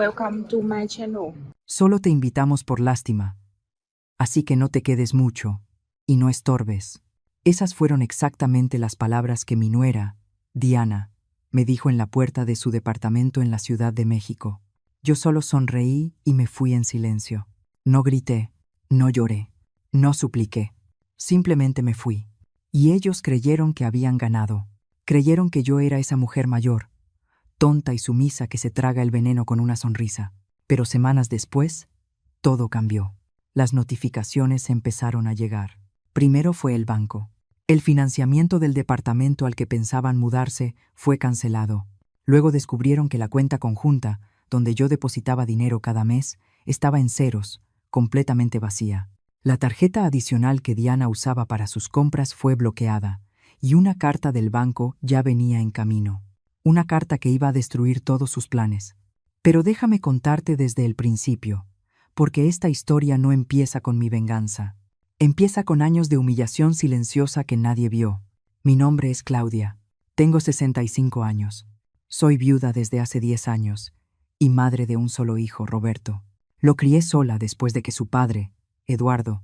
Welcome to my channel. Solo te invitamos por lástima, así que no te quedes mucho y no estorbes. Esas fueron exactamente las palabras que mi nuera, Diana, me dijo en la puerta de su departamento en la Ciudad de México. Yo solo sonreí y me fui en silencio. No grité, no lloré, no supliqué. Simplemente me fui. Y ellos creyeron que habían ganado. Creyeron que yo era esa mujer mayor, tonta y sumisa que se traga el veneno con una sonrisa. Pero semanas después, todo cambió. Las notificaciones empezaron a llegar. Primero fue el banco. El financiamiento del departamento al que pensaban mudarse fue cancelado. Luego descubrieron que la cuenta conjunta, donde yo depositaba dinero cada mes, estaba en ceros, completamente vacía. La tarjeta adicional que Diana usaba para sus compras fue bloqueada, y una carta del banco ya venía en camino. Una carta que iba a destruir todos sus planes. Pero déjame contarte desde el principio, porque esta historia no empieza con mi venganza. Empieza con años de humillación silenciosa que nadie vio. Mi nombre es Claudia. Tengo 65 años. Soy viuda desde hace 10 años y madre de un solo hijo, Roberto. Lo crié sola después de que su padre, Eduardo,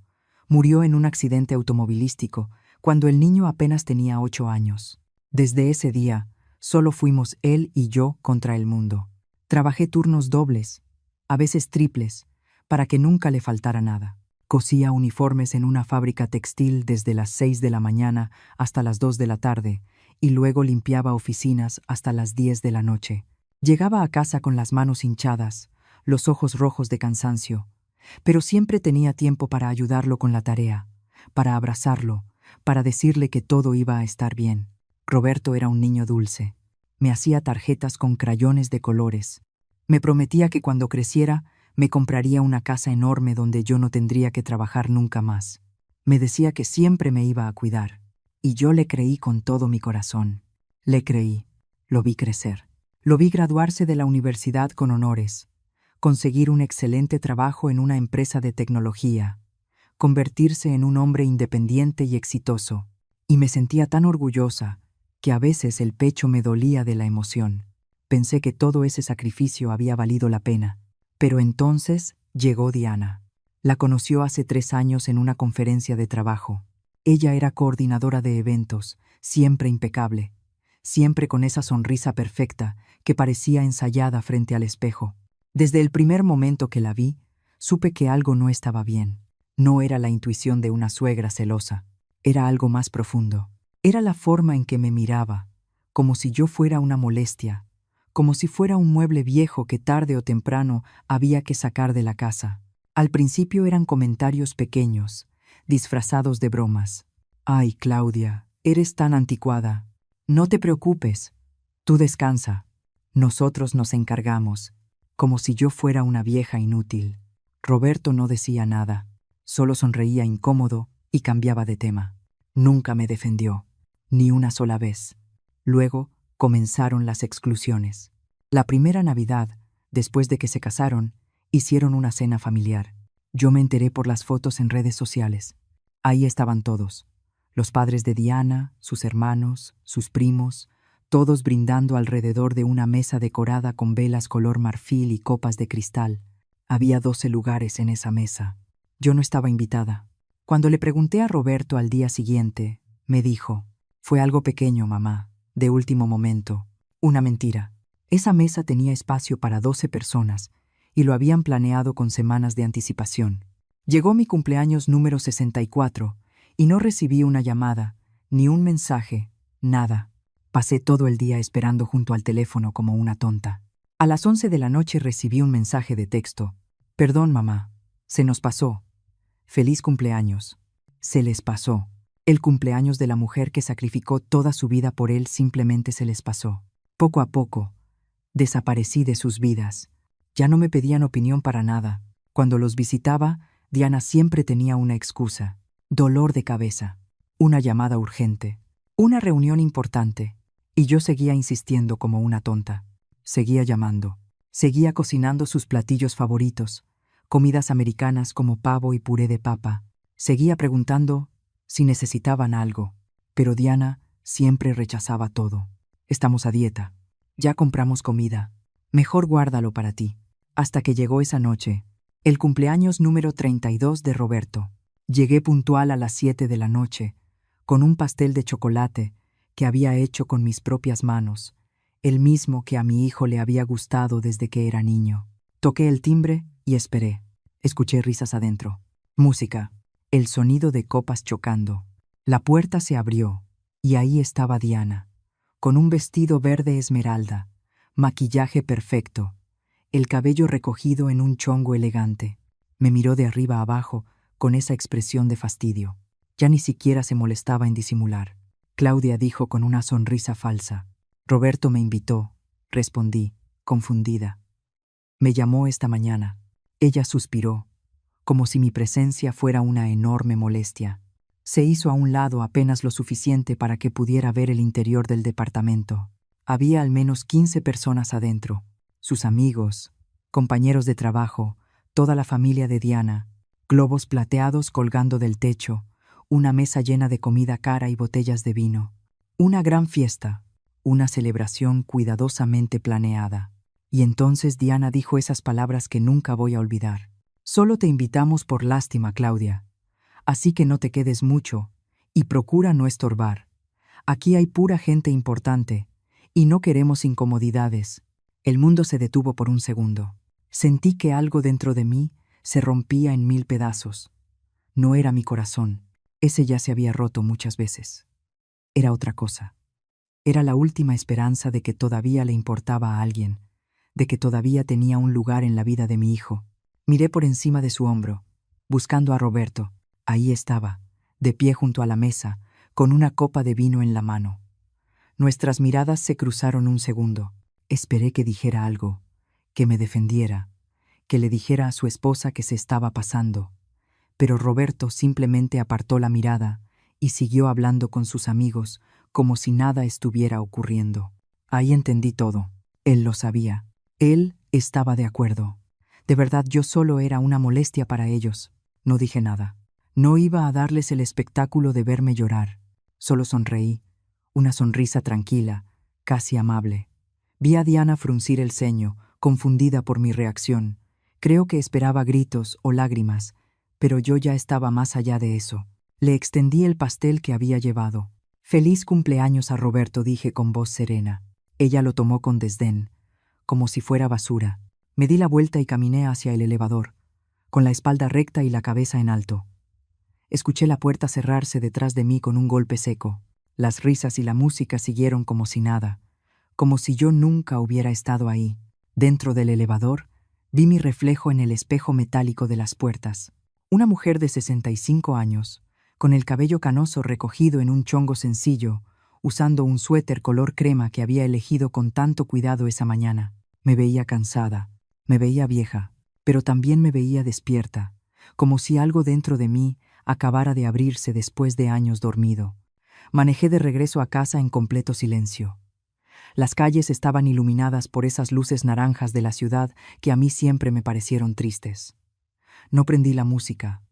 murió en un accidente automovilístico cuando el niño apenas tenía 8 años. Desde ese día, solo fuimos él y yo contra el mundo. Trabajé turnos dobles, a veces triples, para que nunca le faltara nada. Cosía uniformes en una fábrica textil desde las 6 de la mañana hasta las 2 de la tarde y luego limpiaba oficinas hasta las 10 de la noche. Llegaba a casa con las manos hinchadas, los ojos rojos de cansancio, pero siempre tenía tiempo para ayudarlo con la tarea, para abrazarlo, para decirle que todo iba a estar bien. Roberto era un niño dulce. Me hacía tarjetas con crayones de colores. Me prometía que cuando creciera me compraría una casa enorme donde yo no tendría que trabajar nunca más. Me decía que siempre me iba a cuidar. Y yo le creí con todo mi corazón. Le creí. Lo vi crecer. Lo vi graduarse de la universidad con honores, conseguir un excelente trabajo en una empresa de tecnología, convertirse en un hombre independiente y exitoso. Y me sentía tan orgullosa que a veces el pecho me dolía de la emoción. Pensé que todo ese sacrificio había valido la pena. Pero entonces llegó Diana. La conoció hace 3 años en una conferencia de trabajo. Ella era coordinadora de eventos, siempre impecable, siempre con esa sonrisa perfecta que parecía ensayada frente al espejo. Desde el primer momento que la vi, supe que algo no estaba bien. No era la intuición de una suegra celosa, era algo más profundo. Era la forma en que me miraba, como si yo fuera una molestia, como si fuera un mueble viejo que tarde o temprano había que sacar de la casa. Al principio eran comentarios pequeños, disfrazados de bromas. «Ay, Claudia, eres tan anticuada. No te preocupes. Tú descansa. Nosotros nos encargamos», como si yo fuera una vieja inútil. Roberto no decía nada, solo sonreía incómodo y cambiaba de tema. Nunca me defendió, ni una sola vez. Luego comenzaron las exclusiones. La primera Navidad, después de que se casaron, hicieron una cena familiar. Yo me enteré por las fotos en redes sociales. Ahí estaban todos. Los padres de Diana, sus hermanos, sus primos, todos brindando alrededor de una mesa decorada con velas color marfil y copas de cristal. Había 12 lugares en esa mesa. Yo no estaba invitada. Cuando le pregunté a Roberto al día siguiente, me dijo: «Fue algo pequeño, mamá, de último momento». Una mentira. Esa mesa tenía espacio para 12 personas y lo habían planeado con semanas de anticipación. Llegó mi cumpleaños número 64 y no recibí una llamada, ni un mensaje, nada. Pasé todo el día esperando junto al teléfono como una tonta. A las 11 de la noche recibí un mensaje de texto. «Perdón, mamá. Se nos pasó. Feliz cumpleaños». Se les pasó. El cumpleaños de la mujer que sacrificó toda su vida por él simplemente se les pasó. Poco a poco, desaparecí de sus vidas. Ya no me pedían opinión para nada. Cuando los visitaba, Diana siempre tenía una excusa. Dolor de cabeza. Una llamada urgente. Una reunión importante. Y yo seguía insistiendo como una tonta. Seguía llamando. Seguía cocinando sus platillos favoritos. Comidas americanas como pavo y puré de papa. Seguía preguntando si necesitaban algo. Pero Diana siempre rechazaba todo. «Estamos a dieta. Ya compramos comida. Mejor guárdalo para ti». hasta que llegó esa noche, el cumpleaños número 32 de Roberto. Llegué puntual a las 7 de la noche, con un pastel de chocolate que había hecho con mis propias manos, el mismo que a mi hijo le había gustado desde que era niño. Toqué el timbre y esperé. Escuché risas adentro, música, el sonido de copas chocando. La puerta se abrió y ahí estaba Diana, con un vestido verde esmeralda, maquillaje perfecto, el cabello recogido en un chongo elegante. Me miró de arriba a abajo con esa expresión de fastidio. Ya ni siquiera se molestaba en disimular. Claudia dijo con una sonrisa falsa. Roberto me invitó, respondí, confundida. Me llamó esta mañana. Ella suspiró, como si mi presencia fuera una enorme molestia. Se hizo a un lado apenas lo suficiente para que pudiera ver el interior del departamento. Había al menos 15 personas adentro, sus amigos, compañeros de trabajo, toda la familia de Diana, globos plateados colgando del techo, una mesa llena de comida cara y botellas de vino. Una gran fiesta, una celebración cuidadosamente planeada. Y entonces Diana dijo esas palabras que nunca voy a olvidar. Solo te invitamos por lástima, Claudia. Así que no te quedes mucho y procura no estorbar. Aquí hay pura gente importante y no queremos incomodidades. El mundo se detuvo por un segundo. Sentí que algo dentro de mí se rompía en 1000 pedazos. No era mi corazón. Ese ya se había roto muchas veces. Era otra cosa. Era la última esperanza de que todavía le importaba a alguien, de que todavía tenía un lugar en la vida de mi hijo. Miré por encima de su hombro, buscando a Roberto. Ahí estaba, de pie junto a la mesa, con una copa de vino en la mano. Nuestras miradas se cruzaron un segundo. Esperé que dijera algo, que me defendiera, que le dijera a su esposa que se estaba pasando. Pero Roberto simplemente apartó la mirada y siguió hablando con sus amigos como si nada estuviera ocurriendo. Ahí entendí todo. Él lo sabía. Él estaba de acuerdo. De verdad, yo solo era una molestia para ellos. No dije nada. No iba a darles el espectáculo de verme llorar. Solo sonreí, una sonrisa tranquila, casi amable. Vi a Diana fruncir el ceño, confundida por mi reacción. Creo que esperaba gritos o lágrimas, pero yo ya estaba más allá de eso. Le extendí el pastel que había llevado. «Feliz cumpleaños a Roberto», dije con voz serena. Ella lo tomó con desdén, como si fuera basura. Me di la vuelta y caminé hacia el elevador, con la espalda recta y la cabeza en alto. Escuché la puerta cerrarse detrás de mí con un golpe seco. Las risas y la música siguieron como si nada, como si yo nunca hubiera estado ahí. Dentro del elevador, vi mi reflejo en el espejo metálico de las puertas. Una mujer de 65 años, con el cabello canoso recogido en un chongo sencillo, usando un suéter color crema que había elegido con tanto cuidado esa mañana. Me veía cansada, me veía vieja, pero también me veía despierta, como si algo dentro de mí acabara de abrirse después de años dormido. Manejé de regreso a casa en completo silencio. Las calles estaban iluminadas por esas luces naranjas de la ciudad que a mí siempre me parecieron tristes. No prendí la música,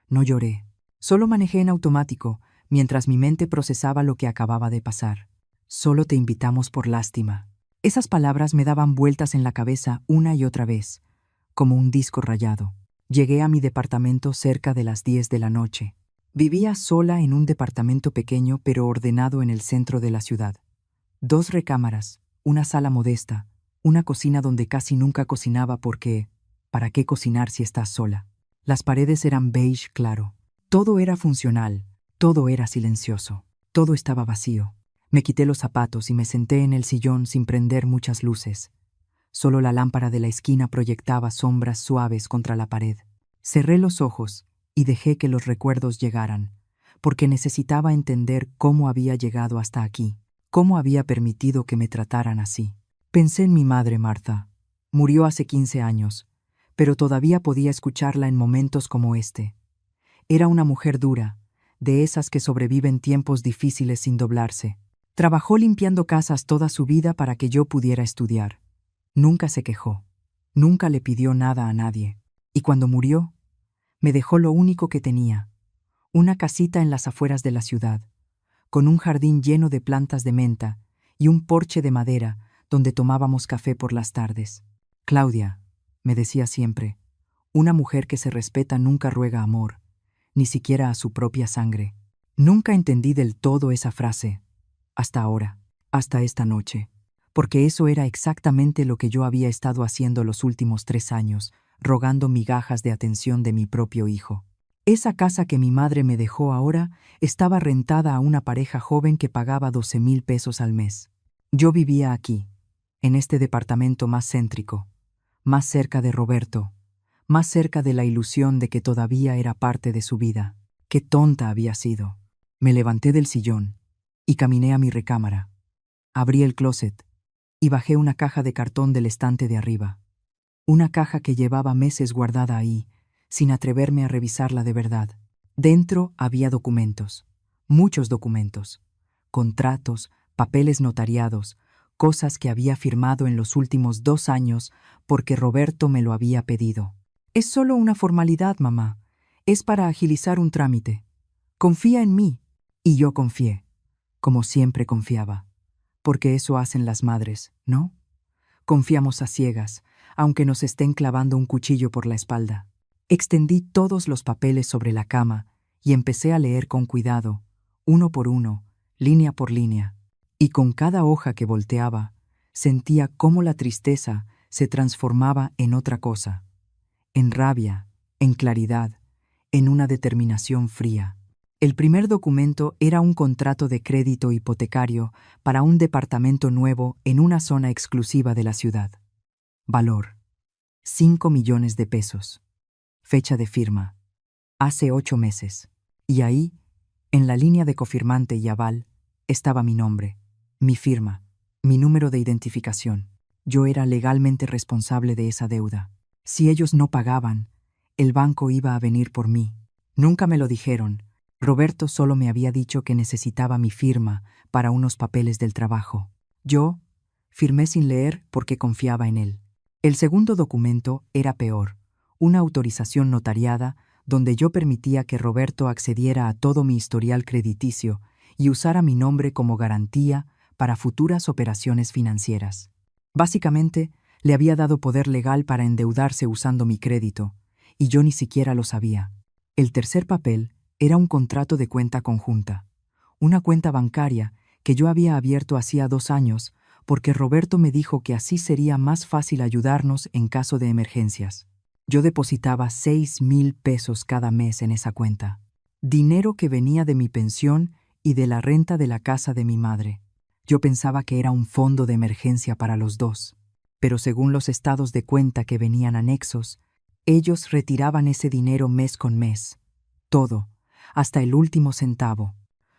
no lloré, solo manejé en automático mientras mi mente procesaba lo que acababa de pasar. Solo te invitamos por lástima. Esas palabras me daban vueltas en la cabeza una y otra vez, como un disco rayado. Llegué a mi departamento cerca de las 10 de la noche. Vivía sola en un departamento pequeño pero ordenado en el centro de la ciudad. 2 recámaras, una sala modesta, una cocina donde casi nunca cocinaba porque ¿para qué cocinar si estás sola? Las paredes eran beige claro. Todo era funcional, todo era silencioso, todo estaba vacío. Me quité los zapatos y me senté en el sillón sin prender muchas luces. Solo la lámpara de la esquina proyectaba sombras suaves contra la pared. Cerré los ojos y dejé que los recuerdos llegaran, porque necesitaba entender cómo había llegado hasta aquí, cómo había permitido que me trataran así. Pensé en mi madre, Martha. Murió hace 15 años, pero todavía podía escucharla en momentos como este. Era una mujer dura, de esas que sobreviven tiempos difíciles sin doblarse. Trabajó limpiando casas toda su vida para que yo pudiera estudiar. Nunca se quejó, nunca le pidió nada a nadie. Y cuando murió, me dejó lo único que tenía, una casita en las afueras de la ciudad, con un jardín lleno de plantas de menta y un porche de madera donde tomábamos café por las tardes. Claudia, me decía siempre, una mujer que se respeta nunca ruega amor, ni siquiera a su propia sangre. Nunca entendí del todo esa frase, hasta ahora, hasta esta noche, porque eso era exactamente lo que yo había estado haciendo los últimos 3 años, rogando migajas de atención de mi propio hijo. Esa casa que mi madre me dejó ahora estaba rentada a una pareja joven que pagaba 12,000 pesos al mes. Yo vivía aquí, en este departamento más céntrico, más cerca de Roberto, más cerca de la ilusión de que todavía era parte de su vida. Qué tonta había sido. Me levanté del sillón y caminé a mi recámara. Abrí el closet y bajé una caja de cartón del estante de arriba. Una caja que llevaba meses guardada ahí, sin atreverme a revisarla de verdad. Dentro había documentos, muchos documentos, contratos, papeles notariados, cosas que había firmado en los últimos 2 años porque Roberto me lo había pedido. Es solo una formalidad, mamá. Es para agilizar un trámite. Confía en mí. Y yo confié, como siempre confiaba. Porque eso hacen las madres, ¿no? Confiamos a ciegas, aunque nos estén clavando un cuchillo por la espalda. Extendí todos los papeles sobre la cama y empecé a leer con cuidado, uno por uno, línea por línea. Y con cada hoja que volteaba, sentía cómo la tristeza se transformaba en otra cosa. En rabia, en claridad, en una determinación fría. El primer documento era un contrato de crédito hipotecario para un departamento nuevo en una zona exclusiva de la ciudad. Valor: 5 millones de pesos. Fecha de firma: hace 8 meses. Y ahí, en la línea de cofirmante y aval, estaba mi nombre, mi firma, mi número de identificación. Yo era legalmente responsable de esa deuda. Si ellos no pagaban, el banco iba a venir por mí. Nunca me lo dijeron. Roberto solo me había dicho que necesitaba mi firma para unos papeles del trabajo. Yo firmé sin leer porque confiaba en él. El segundo documento era peor, una autorización notariada donde yo permitía que Roberto accediera a todo mi historial crediticio y usara mi nombre como garantía para futuras operaciones financieras. Básicamente, le había dado poder legal para endeudarse usando mi crédito, y yo ni siquiera lo sabía. El tercer papel era un contrato de cuenta conjunta, una cuenta bancaria que yo había abierto hacía 2 años porque Roberto me dijo que así sería más fácil ayudarnos en caso de emergencias. Yo depositaba 6,000 pesos cada mes en esa cuenta, dinero que venía de mi pensión y de la renta de la casa de mi madre. Yo pensaba que era un fondo de emergencia para los dos, pero según los estados de cuenta que venían anexos, ellos retiraban ese dinero mes con mes, todo, hasta el último centavo.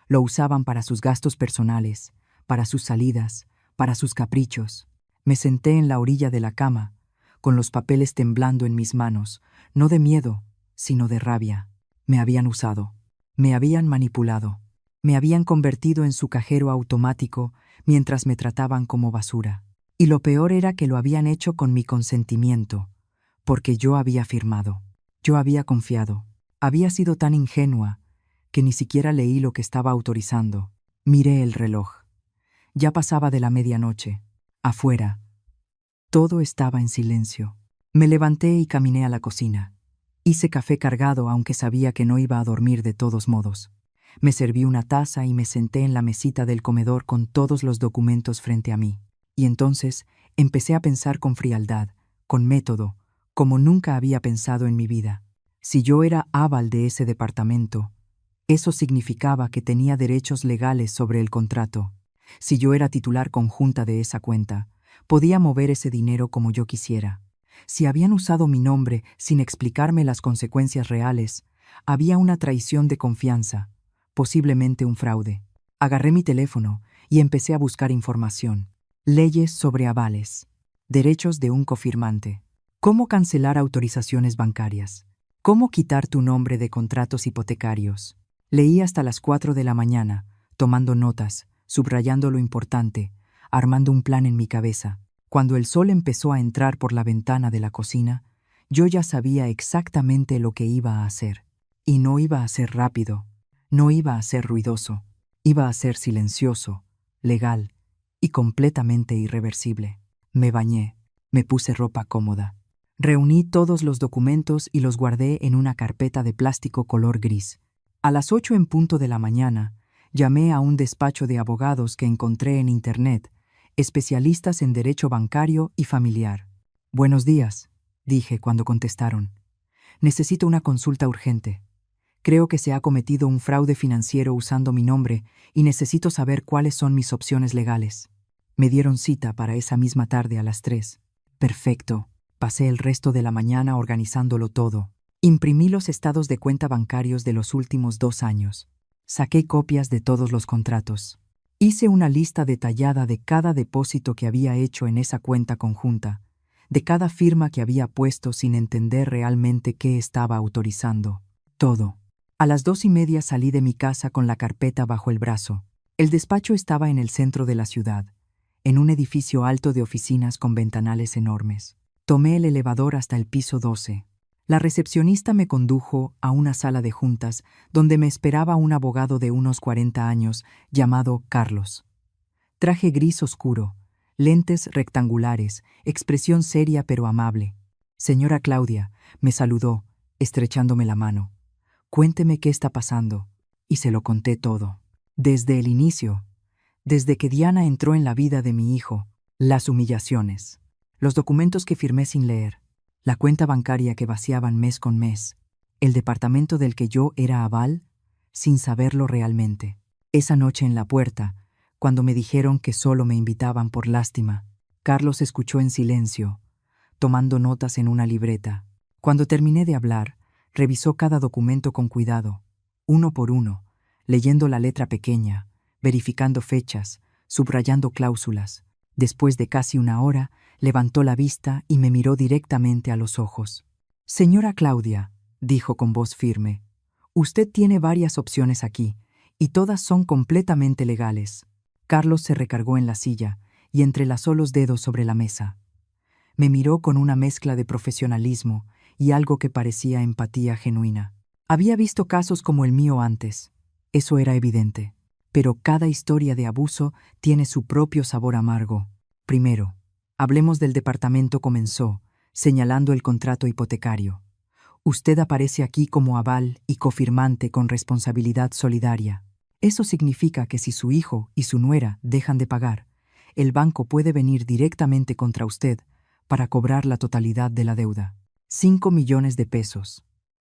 Lo usaban para sus gastos personales, para sus salidas, para sus caprichos. Me senté en la orilla de la cama, con los papeles temblando en mis manos, no de miedo, sino de rabia. Me habían usado, me habían manipulado, me habían convertido en su cajero automático mientras me trataban como basura. Y lo peor era que lo habían hecho con mi consentimiento, porque yo había firmado, yo había confiado, había sido tan ingenua que ni siquiera leí lo que estaba autorizando. Miré el reloj. Ya pasaba de la medianoche. Afuera, todo estaba en silencio. Me levanté y caminé a la cocina. Hice café cargado aunque sabía que no iba a dormir de todos modos. Me serví una taza y me senté en la mesita del comedor con todos los documentos frente a mí. Y entonces empecé a pensar con frialdad, con método, como nunca había pensado en mi vida. Si yo era aval de ese departamento, eso significaba que tenía derechos legales sobre el contrato. Si yo era titular conjunta de esa cuenta, podía mover ese dinero como yo quisiera. Si habían usado mi nombre sin explicarme las consecuencias reales, había una traición de confianza, posiblemente un fraude. Agarré mi teléfono y empecé a buscar información. Leyes sobre avales, derechos de un cofirmante, cómo cancelar autorizaciones bancarias, cómo quitar tu nombre de contratos hipotecarios. Leí hasta las 4 de la mañana, tomando notas, subrayando lo importante, armando un plan en mi cabeza. Cuando el sol empezó a entrar por la ventana de la cocina, yo ya sabía exactamente lo que iba a hacer. Y no iba a ser rápido, no iba a ser ruidoso, iba a ser silencioso, legal y completamente irreversible. Me bañé, me puse ropa cómoda, Reuní todos los documentos y los guardé en una carpeta de plástico color gris. A las 8 en punto de la mañana, llamé a un despacho de abogados que encontré en Internet, especialistas en derecho bancario y familiar. «Buenos días», dije cuando contestaron. «Necesito una consulta urgente. Creo que se ha cometido un fraude financiero usando mi nombre y necesito saber cuáles son mis opciones legales». Me dieron cita para esa misma tarde a las 3. Perfecto. Pasé el resto de la mañana organizándolo todo. Imprimí los estados de cuenta bancarios de los últimos 2 años. Saqué copias de todos los contratos. Hice una lista detallada de cada depósito que había hecho en esa cuenta conjunta, de cada firma que había puesto sin entender realmente qué estaba autorizando. Todo. A las 2:30 salí de mi casa con la carpeta bajo el brazo. El despacho estaba en el centro de la ciudad, en un edificio alto de oficinas con ventanales enormes. Tomé el elevador hasta el piso 12. La recepcionista me condujo a una sala de juntas donde me esperaba un abogado de unos 40 años llamado Carlos. Traje gris oscuro, lentes rectangulares, expresión seria pero amable. «Señora Claudia», me saludó, estrechándome la mano. «Cuénteme qué está pasando». Y se lo conté todo. Desde el inicio, desde que Diana entró en la vida de mi hijo, las humillaciones, los documentos que firmé sin leer, la cuenta bancaria que vaciaban mes con mes, el departamento del que yo era aval, sin saberlo realmente. Esa noche en la puerta, cuando me dijeron que solo me invitaban por lástima, Carlos escuchó en silencio, tomando notas en una libreta. Cuando terminé de hablar, revisó cada documento con cuidado, uno por uno, leyendo la letra pequeña, verificando fechas, subrayando cláusulas. Después de casi una hora, levantó la vista y me miró directamente a los ojos. «Señora Claudia», dijo con voz firme, «usted tiene varias opciones aquí, y todas son completamente legales». Carlos se recargó en la silla y entrelazó los dedos sobre la mesa. Me miró con una mezcla de profesionalismo y algo que parecía empatía genuina. Había visto casos como el mío antes, eso era evidente. Pero cada historia de abuso tiene su propio sabor amargo. Primero, hablemos del departamento, comenzó, señalando el contrato hipotecario. Usted aparece aquí como aval y cofirmante con responsabilidad solidaria. Eso significa que si su hijo y su nuera dejan de pagar, el banco puede venir directamente contra usted para cobrar la totalidad de la deuda. 5 millones de pesos.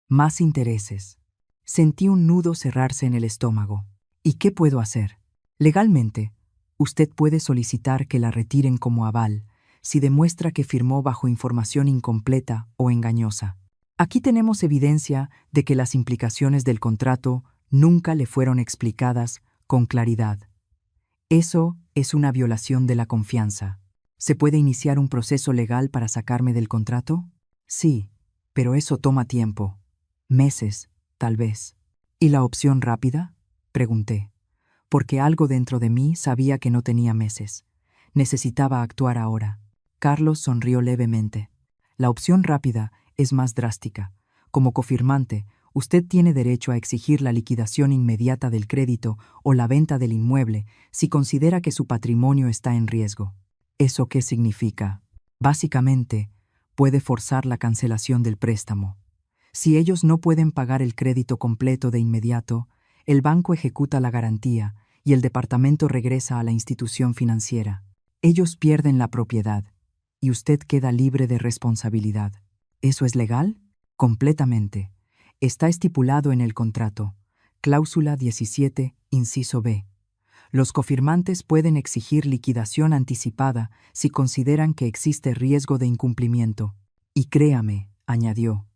Más intereses. Sentí un nudo cerrarse en el estómago. ¿Y qué puedo hacer? Legalmente, usted puede solicitar que la retiren como aval si demuestra que firmó bajo información incompleta o engañosa. Aquí tenemos evidencia de que las implicaciones del contrato nunca le fueron explicadas con claridad. Eso es una violación de la confianza. ¿Se puede iniciar un proceso legal para sacarme del contrato? Sí, pero eso toma tiempo. Meses, tal vez. ¿Y la opción rápida? Pregunté, porque algo dentro de mí sabía que no tenía meses. Necesitaba actuar ahora. Carlos sonrió levemente. La opción rápida es más drástica. Como cofirmante, usted tiene derecho a exigir la liquidación inmediata del crédito o la venta del inmueble si considera que su patrimonio está en riesgo. ¿Eso qué significa? Básicamente, puede forzar la cancelación del préstamo. Si ellos no pueden pagar el crédito completo de inmediato, el banco ejecuta la garantía y el departamento regresa a la institución financiera. Ellos pierden la propiedad y usted queda libre de responsabilidad. ¿Eso es legal? Completamente. Está estipulado en el contrato. Cláusula 17, inciso B. Los cofirmantes pueden exigir liquidación anticipada si consideran que existe riesgo de incumplimiento. Y créame, añadió,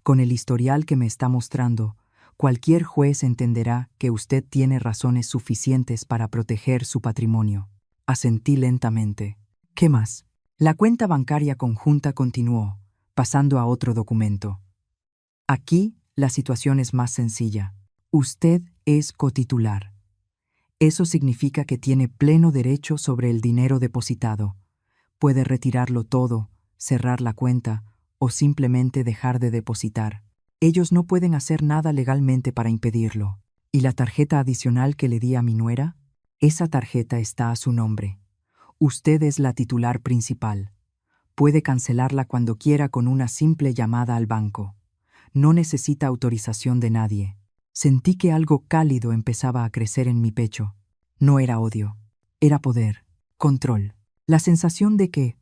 con el historial que me está mostrando, cualquier juez entenderá que usted tiene razones suficientes para proteger su patrimonio. Asentí lentamente. ¿Qué más? La cuenta bancaria conjunta continuó, pasando a otro documento. Aquí la situación es más sencilla. Usted es cotitular. Eso significa que tiene pleno derecho sobre el dinero depositado. Puede retirarlo todo, cerrar la cuenta o simplemente dejar de depositar. Ellos no pueden hacer nada legalmente para impedirlo. ¿Y la tarjeta adicional que le di a mi nuera? Esa tarjeta está a su nombre. Usted es la titular principal. Puede cancelarla cuando quiera con una simple llamada al banco. No necesita autorización de nadie. Sentí que algo cálido empezaba a crecer en mi pecho. No era odio, era poder, control. La sensación de que,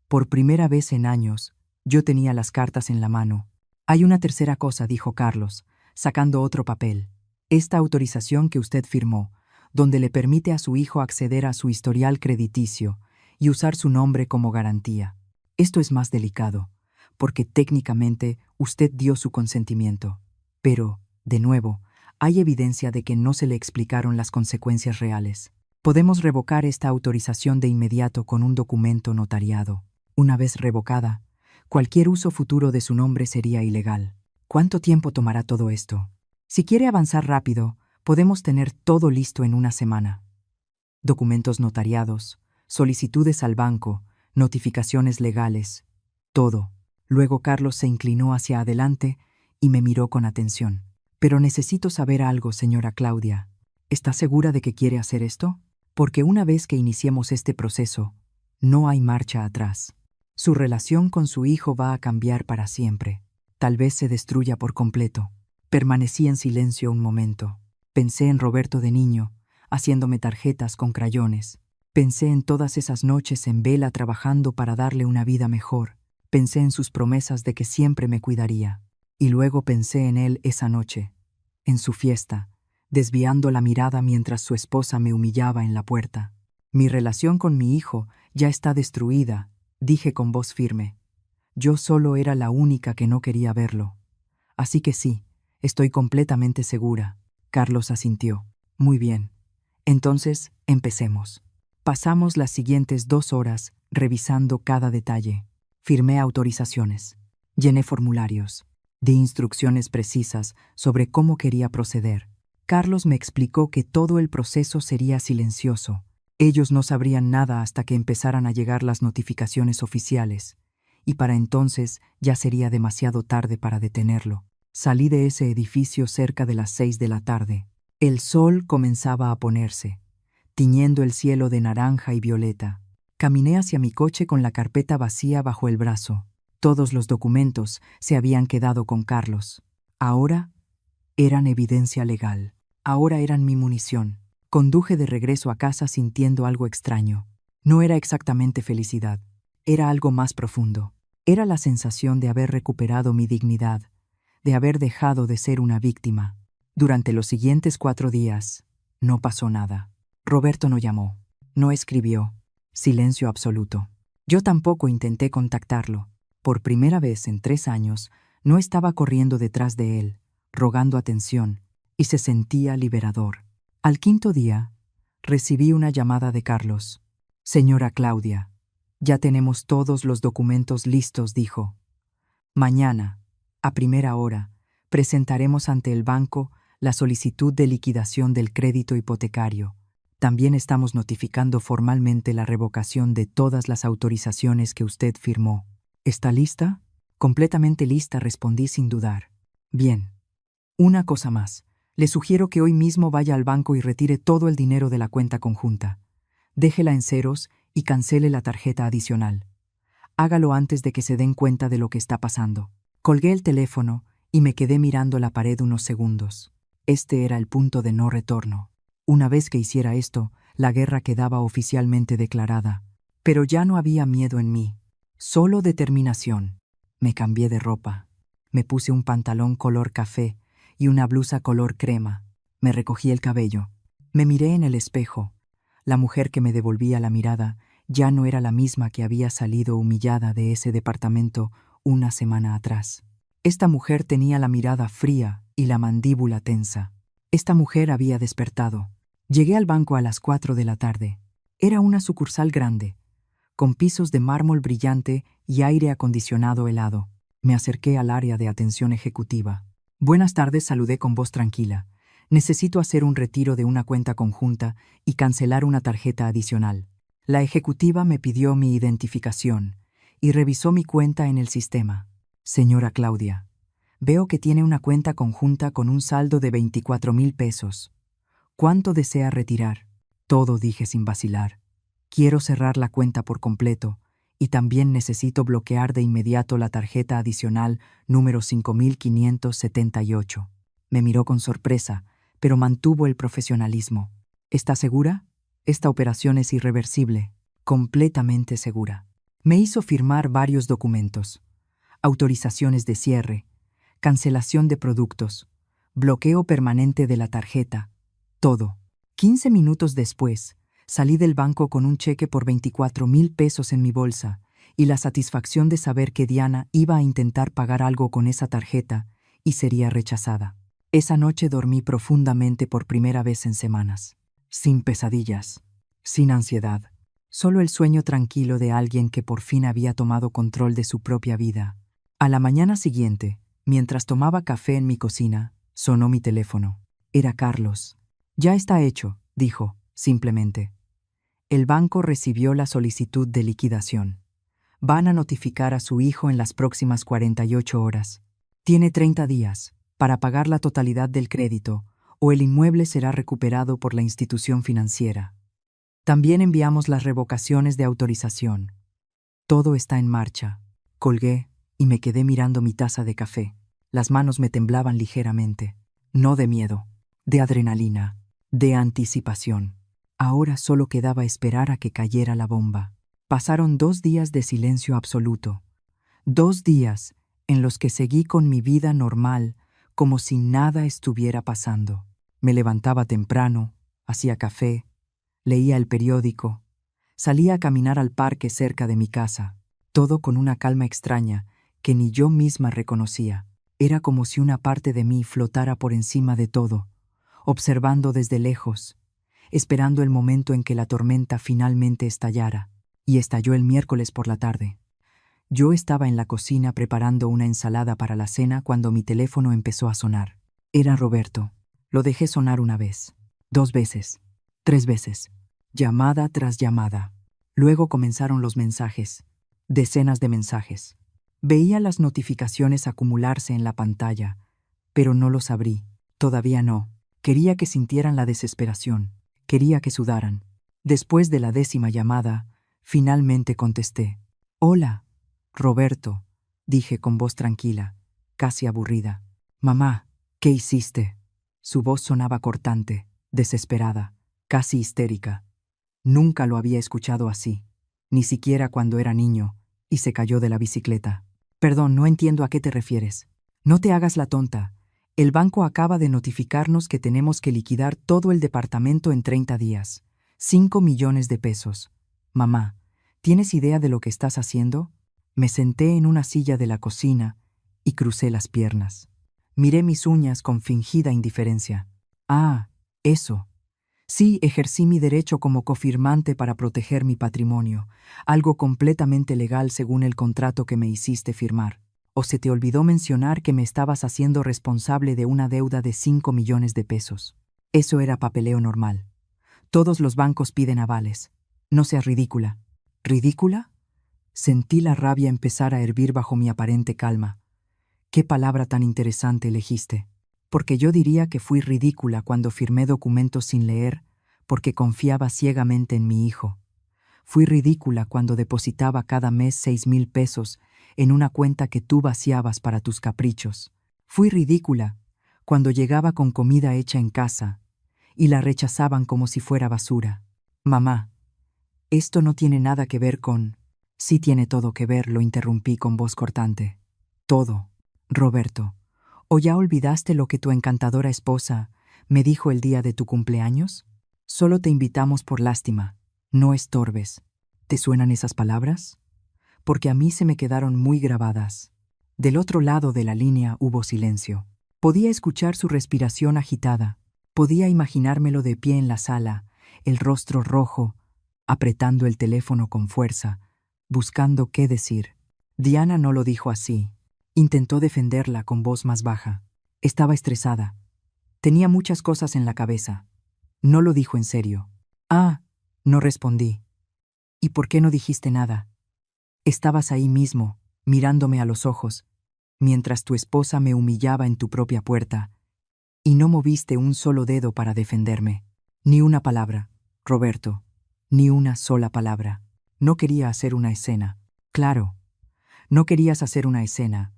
por primera vez en años, yo tenía las cartas en la mano. Hay una tercera cosa, dijo Carlos, sacando otro papel. Esta autorización que usted firmó, donde le permite a su hijo acceder a su historial crediticio y usar su nombre como garantía. Esto es más delicado, porque técnicamente usted dio su consentimiento. Pero, de nuevo, hay evidencia de que no se le explicaron las consecuencias reales. Podemos revocar esta autorización de inmediato con un documento notariado. Una vez revocada, cualquier uso futuro de su nombre sería ilegal. ¿Cuánto tiempo tomará todo esto? Si quiere avanzar rápido, podemos tener todo listo en una semana. Documentos notariados, solicitudes al banco, notificaciones legales, todo. Luego Carlos se inclinó hacia adelante y me miró con atención. Pero necesito saber algo, señora Claudia. ¿Está segura de que quiere hacer esto? Porque una vez que iniciemos este proceso, no hay marcha atrás. Su relación con su hijo va a cambiar para siempre. Tal vez se destruya por completo. Permanecí en silencio un momento. Pensé en Roberto de niño, haciéndome tarjetas con crayones. Pensé en todas esas noches en vela trabajando para darle una vida mejor. Pensé en sus promesas de que siempre me cuidaría. Y luego pensé en él esa noche, en su fiesta, desviando la mirada mientras su esposa me humillaba en la puerta. Mi relación con mi hijo ya está destruida, dije con voz firme. Yo solo era la única que no quería verlo. Así que sí, estoy completamente segura. Carlos asintió. Muy bien. Entonces, empecemos. Pasamos las siguientes 2 horas revisando cada detalle. Firmé autorizaciones. Llené formularios. Di instrucciones precisas sobre cómo quería proceder. Carlos me explicó que todo el proceso sería silencioso. Ellos no sabrían nada hasta que empezaran a llegar las notificaciones oficiales, y para entonces ya sería demasiado tarde para detenerlo. Salí de ese edificio cerca de las 6 de la tarde. El sol comenzaba a ponerse, tiñendo el cielo de naranja y violeta. Caminé hacia mi coche con la carpeta vacía bajo el brazo. Todos los documentos se habían quedado con Carlos. Ahora eran evidencia legal. Ahora eran mi munición. Conduje de regreso a casa sintiendo algo extraño. No era exactamente felicidad. Era algo más profundo. Era la sensación de haber recuperado mi dignidad, de haber dejado de ser una víctima. Durante los siguientes 4 días, no pasó nada. Roberto no llamó, no escribió. Silencio absoluto. Yo tampoco intenté contactarlo. Por primera vez en 3 años, no estaba corriendo detrás de él, rogando atención, y se sentía liberador. Al 5.º día, recibí una llamada de Carlos. Señora Claudia, ya tenemos todos los documentos listos, dijo. Mañana, a primera hora, presentaremos ante el banco la solicitud de liquidación del crédito hipotecario. También estamos notificando formalmente la revocación de todas las autorizaciones que usted firmó. ¿Está lista? Completamente lista, respondí sin dudar. Bien. Una cosa más. Le sugiero que hoy mismo vaya al banco y retire todo el dinero de la cuenta conjunta. Déjela en ceros y cancele la tarjeta adicional. Hágalo antes de que se den cuenta de lo que está pasando. Colgué el teléfono y me quedé mirando la pared unos segundos. Este era el punto de no retorno. Una vez que hiciera esto, la guerra quedaba oficialmente declarada. Pero ya no había miedo en mí, solo determinación. Me cambié de ropa. Me puse un pantalón color café y una blusa color crema. Me recogí el cabello. Me miré en el espejo. La mujer que me devolvía la mirada ya no era la misma que había salido humillada de ese departamento una semana atrás. Esta mujer tenía la mirada fría y la mandíbula tensa. Esta mujer había despertado. Llegué al banco a las 4 de la tarde. Era una sucursal grande, con pisos de mármol brillante y aire acondicionado helado. Me acerqué al área de atención ejecutiva. Buenas tardes, saludé con voz tranquila. Necesito hacer un retiro de una cuenta conjunta y cancelar una tarjeta adicional. La ejecutiva me pidió mi identificación y revisó mi cuenta en el sistema. Señora Claudia, veo que tiene una cuenta conjunta con un saldo de 24,000 pesos. ¿Cuánto desea retirar? Todo, dije sin vacilar. Quiero cerrar la cuenta por completo Y también necesito bloquear de inmediato la tarjeta adicional número 5578. Me miró con sorpresa, pero mantuvo el profesionalismo. ¿Está segura? Esta operación es irreversible, completamente segura. Me hizo firmar varios documentos: autorizaciones de cierre, cancelación de productos, bloqueo permanente de la tarjeta, todo. 15 minutos después, salí del banco con un cheque por 24,000 pesos en mi bolsa y la satisfacción de saber que Diana iba a intentar pagar algo con esa tarjeta y sería rechazada. Esa noche dormí profundamente por primera vez en semanas, sin pesadillas, sin ansiedad, solo el sueño tranquilo de alguien que por fin había tomado control de su propia vida. A la mañana siguiente, mientras tomaba café en mi cocina, sonó mi teléfono. Era Carlos. «Ya está hecho», dijo, simplemente. «El banco recibió la solicitud de liquidación. Van a notificar a su hijo en las próximas 48 horas. Tiene 30 días para pagar la totalidad del crédito o el inmueble será recuperado por la institución financiera. También enviamos las revocaciones de autorización. Todo está en marcha». Colgué y me quedé mirando mi taza de café. Las manos me temblaban ligeramente. No de miedo, de adrenalina, de anticipación. Ahora solo quedaba esperar a que cayera la bomba. Pasaron 2 días de silencio absoluto. 2 días en los que seguí con mi vida normal, como si nada estuviera pasando. Me levantaba temprano, hacía café, leía el periódico, salía a caminar al parque cerca de mi casa, todo con una calma extraña que ni yo misma reconocía. Era como si una parte de mí flotara por encima de todo, observando desde lejos, esperando el momento en que la tormenta finalmente estallara. Y estalló el miércoles por la tarde. Yo estaba en la cocina preparando una ensalada para la cena cuando mi teléfono empezó a sonar. Era Roberto. Lo dejé sonar 1 vez, 2 veces, 3 veces, llamada tras llamada. Luego comenzaron los mensajes, decenas de mensajes. Veía las notificaciones acumularse en la pantalla, pero no los abrí. Todavía no. Quería que sintieran la desesperación. Quería que sudaran. Después de la 10ª llamada, finalmente contesté. «Hola, Roberto», dije con voz tranquila, casi aburrida. «Mamá, ¿qué hiciste?». Su voz sonaba cortante, desesperada, casi histérica. Nunca lo había escuchado así, ni siquiera cuando era niño y se cayó de la bicicleta. «Perdón, no entiendo a qué te refieres». «No te hagas la tonta. El banco acaba de notificarnos que tenemos que liquidar todo el departamento en 30 días. 5 millones de pesos. Mamá, ¿tienes idea de lo que estás haciendo?». Me senté en una silla de la cocina y crucé las piernas. Miré mis uñas con fingida indiferencia. «Ah, eso. Sí, ejercí mi derecho como cofirmante para proteger mi patrimonio, algo completamente legal según el contrato que me hiciste firmar. ¿O se te olvidó mencionar que me estabas haciendo responsable de una deuda de 5 millones de pesos? Eso era papeleo normal. Todos los bancos piden avales. No seas ridícula». «¿Ridícula?». Sentí la rabia empezar a hervir bajo mi aparente calma. «¿Qué palabra tan interesante elegiste?». «Porque yo diría que fui ridícula cuando firmé documentos sin leer, porque confiaba ciegamente en mi hijo. Fui ridícula cuando depositaba cada mes 6,000 pesos en una cuenta que tú vaciabas para tus caprichos. Fui ridícula cuando llegaba con comida hecha en casa y la rechazaban como si fuera basura. Mamá, esto no tiene nada que ver con...». «Sí tiene todo que ver», lo interrumpí con voz cortante. «Todo, Roberto. ¿O ya olvidaste lo que tu encantadora esposa me dijo el día de tu cumpleaños? Solo te invitamos por lástima. No estorbes». ¿Te suenan esas palabras? Porque a mí se me quedaron muy grabadas. Del otro lado de la línea hubo silencio. Podía escuchar su respiración agitada. Podía imaginármelo de pie en la sala, el rostro rojo, apretando el teléfono con fuerza, buscando qué decir. Diana no lo dijo así. Intentó defenderla con voz más baja. Estaba estresada. Tenía muchas cosas en la cabeza. No lo dijo en serio. «Ah», no respondí. «¿Y por qué no dijiste nada? Estabas ahí mismo, mirándome a los ojos, mientras tu esposa me humillaba en tu propia puerta, y no moviste un solo dedo para defenderme. Ni una palabra, Roberto, ni una sola palabra». No quería hacer una escena. Claro, no querías hacer una escena,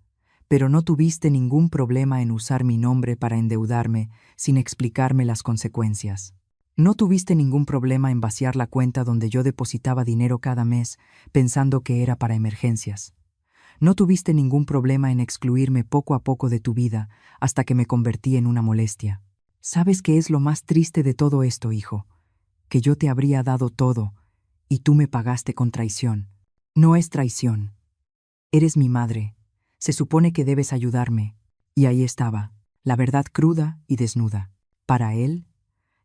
pero no tuviste ningún problema en usar mi nombre para endeudarme sin explicarme las consecuencias. No tuviste ningún problema en vaciar la cuenta donde yo depositaba dinero cada mes pensando que era para emergencias. No tuviste ningún problema en excluirme poco a poco de tu vida hasta que me convertí en una molestia. ¿Sabes qué es lo más triste de todo esto, hijo? Que yo te habría dado todo y tú me pagaste con traición. No es traición. Eres mi madre. Se supone que debes ayudarme. Y ahí estaba, la verdad cruda y desnuda. Para él,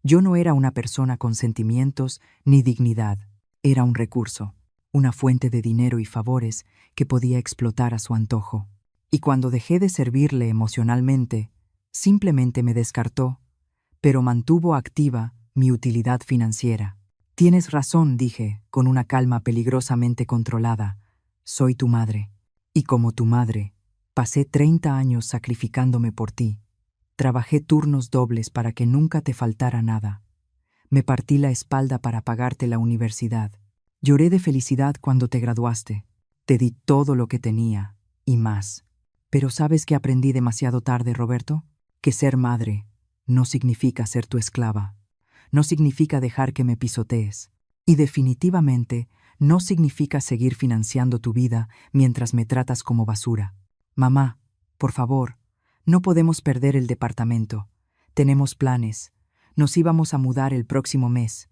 yo no era una persona con sentimientos ni dignidad. Era un recurso, una fuente de dinero y favores que podía explotar a su antojo. Y cuando dejé de servirle emocionalmente, simplemente me descartó, pero mantuvo activa mi utilidad financiera. Tienes razón, dije, con una calma peligrosamente controlada. Soy tu madre. Y como tu madre, pasé 30 años sacrificándome por ti. Trabajé turnos dobles para que nunca te faltara nada. Me partí la espalda para pagarte la universidad. Lloré de felicidad cuando te graduaste. Te di todo lo que tenía, y más. Pero ¿sabes que aprendí demasiado tarde, Roberto? Que ser madre no significa ser tu esclava. No significa dejar que me pisotees. Y definitivamente no significa seguir financiando tu vida mientras me tratas como basura. Mamá, por favor, no podemos perder el departamento. Tenemos planes. Nos íbamos a mudar el próximo mes.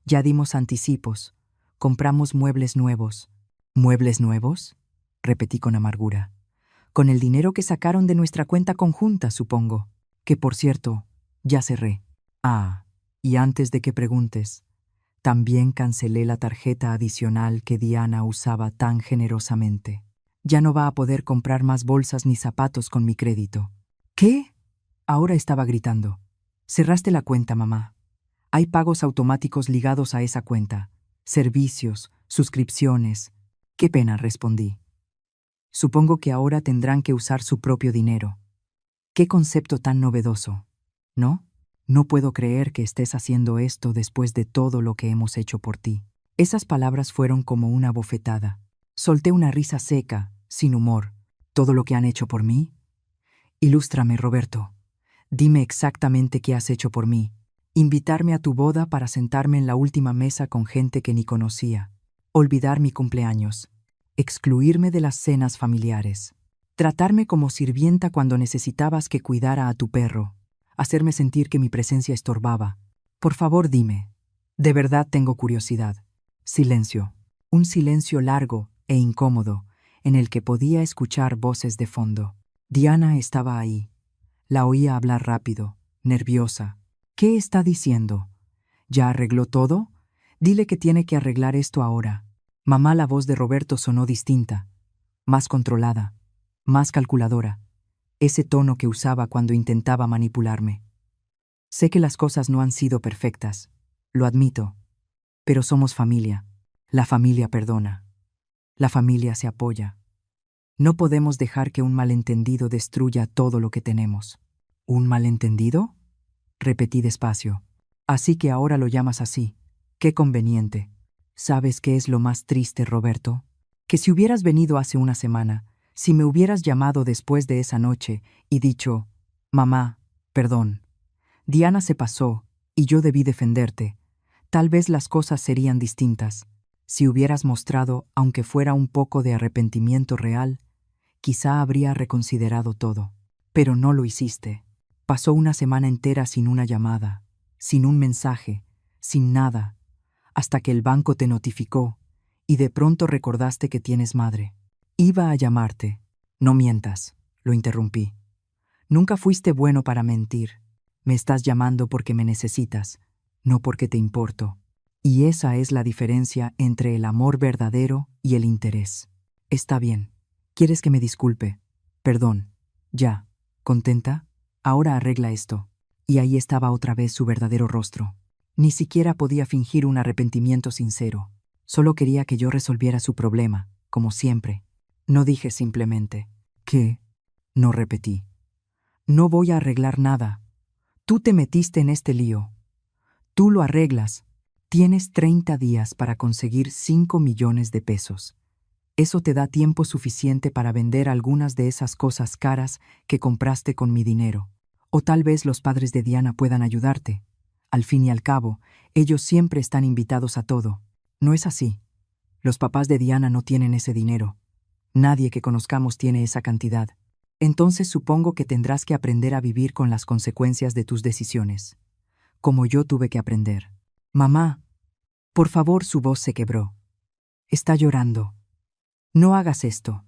Ya dimos anticipos. Compramos muebles nuevos. ¿Muebles nuevos? Repetí con amargura. Con el dinero que sacaron de nuestra cuenta conjunta, supongo. Que, por cierto, ya cerré. Ah, y antes de que preguntes, también cancelé la tarjeta adicional que Diana usaba tan generosamente. Ya no va a poder comprar más bolsas ni zapatos con mi crédito. ¿Qué? Ahora estaba gritando. Cerraste la cuenta, mamá. Hay pagos automáticos ligados a esa cuenta. Servicios, suscripciones. Qué pena, respondí. Supongo que ahora tendrán que usar su propio dinero. Qué concepto tan novedoso, ¿no? No puedo creer que estés haciendo esto después de todo lo que hemos hecho por ti. Esas palabras fueron como una bofetada. Solté una risa seca, sin humor. ¿Todo lo que han hecho por mí? Ilústrame, Roberto. Dime exactamente qué has hecho por mí. Invitarme a tu boda para sentarme en la última mesa con gente que ni conocía. Olvidar mi cumpleaños. Excluirme de las cenas familiares. Tratarme como sirvienta cuando necesitabas que cuidara a tu perro. Hacerme sentir que mi presencia estorbaba. Por favor, dime. De verdad tengo curiosidad. Silencio. Un silencio largo e incómodo, en el que podía escuchar voces de fondo. Diana estaba ahí. La oía hablar rápido, nerviosa. ¿Qué está diciendo? ¿Ya arregló todo? Dile que tiene que arreglar esto ahora. Mamá, la voz de Roberto sonó distinta, más controlada, más calculadora. Ese tono que usaba cuando intentaba manipularme. Sé que las cosas no han sido perfectas, lo admito, pero somos familia. La familia perdona. La familia se apoya. No podemos dejar que un malentendido destruya todo lo que tenemos. ¿Un malentendido? Repetí despacio. Así que ahora lo llamas así. Qué conveniente. ¿Sabes qué es lo más triste, Roberto? Que si hubieras venido hace una semana, si me hubieras llamado después de esa noche y dicho, mamá, perdón, Diana se pasó y yo debí defenderte, tal vez las cosas serían distintas. Si hubieras mostrado, aunque fuera un poco de arrepentimiento real, quizá habría reconsiderado todo. Pero no lo hiciste. Pasó una semana entera sin una llamada, sin un mensaje, sin nada, hasta que el banco te notificó y de pronto recordaste que tienes madre. Iba a llamarte. No mientas, lo interrumpí. Nunca fuiste bueno para mentir. Me estás llamando porque me necesitas, no porque te importo. Y esa es la diferencia entre el amor verdadero y el interés. Está bien. ¿Quieres que me disculpe? Perdón. Ya. ¿Contenta? Ahora arregla esto. Y ahí estaba otra vez su verdadero rostro. Ni siquiera podía fingir un arrepentimiento sincero. Solo quería que yo resolviera su problema, como siempre. No dije simplemente, ¿qué? No repetí. No voy a arreglar nada. Tú te metiste en este lío. Tú lo arreglas. Tienes 30 días para conseguir 5 millones de pesos. Eso te da tiempo suficiente para vender algunas de esas cosas caras que compraste con mi dinero. O tal vez los padres de Diana puedan ayudarte. Al fin y al cabo, ellos siempre están invitados a todo. ¿No es así? Los papás de Diana no tienen ese dinero. Nadie que conozcamos tiene esa cantidad. Entonces supongo que tendrás que aprender a vivir con las consecuencias de tus decisiones. Como yo tuve que aprender. Mamá, por favor, su voz se quebró. Está llorando. No hagas esto.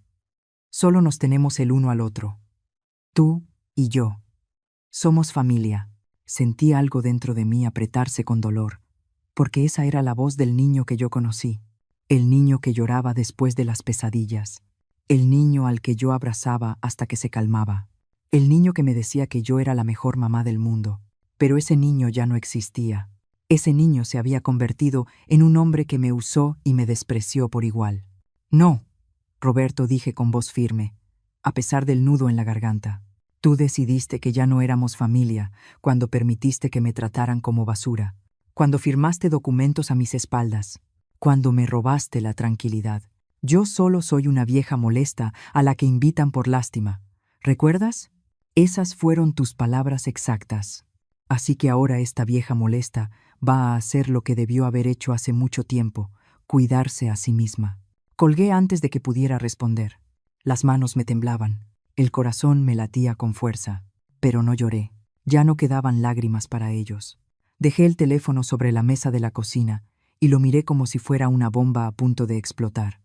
Solo nos tenemos el uno al otro. Tú y yo. Somos familia. Sentí algo dentro de mí apretarse con dolor, porque esa era la voz del niño que yo conocí, el niño que lloraba después de las pesadillas, el niño al que yo abrazaba hasta que se calmaba, el niño que me decía que yo era la mejor mamá del mundo. Pero ese niño ya no existía. Ese niño se había convertido en un hombre que me usó y me despreció por igual. No, Roberto, dije con voz firme, a pesar del nudo en la garganta. Tú decidiste que ya no éramos familia cuando permitiste que me trataran como basura, cuando firmaste documentos a mis espaldas, cuando me robaste la tranquilidad. Yo solo soy una vieja molesta a la que invitan por lástima. ¿Recuerdas? Esas fueron tus palabras exactas. Así que ahora esta vieja molesta va a hacer lo que debió haber hecho hace mucho tiempo, cuidarse a sí misma. Colgué antes de que pudiera responder. Las manos me temblaban. El corazón me latía con fuerza, pero no lloré. Ya no quedaban lágrimas para ellos. Dejé el teléfono sobre la mesa de la cocina y lo miré como si fuera una bomba a punto de explotar.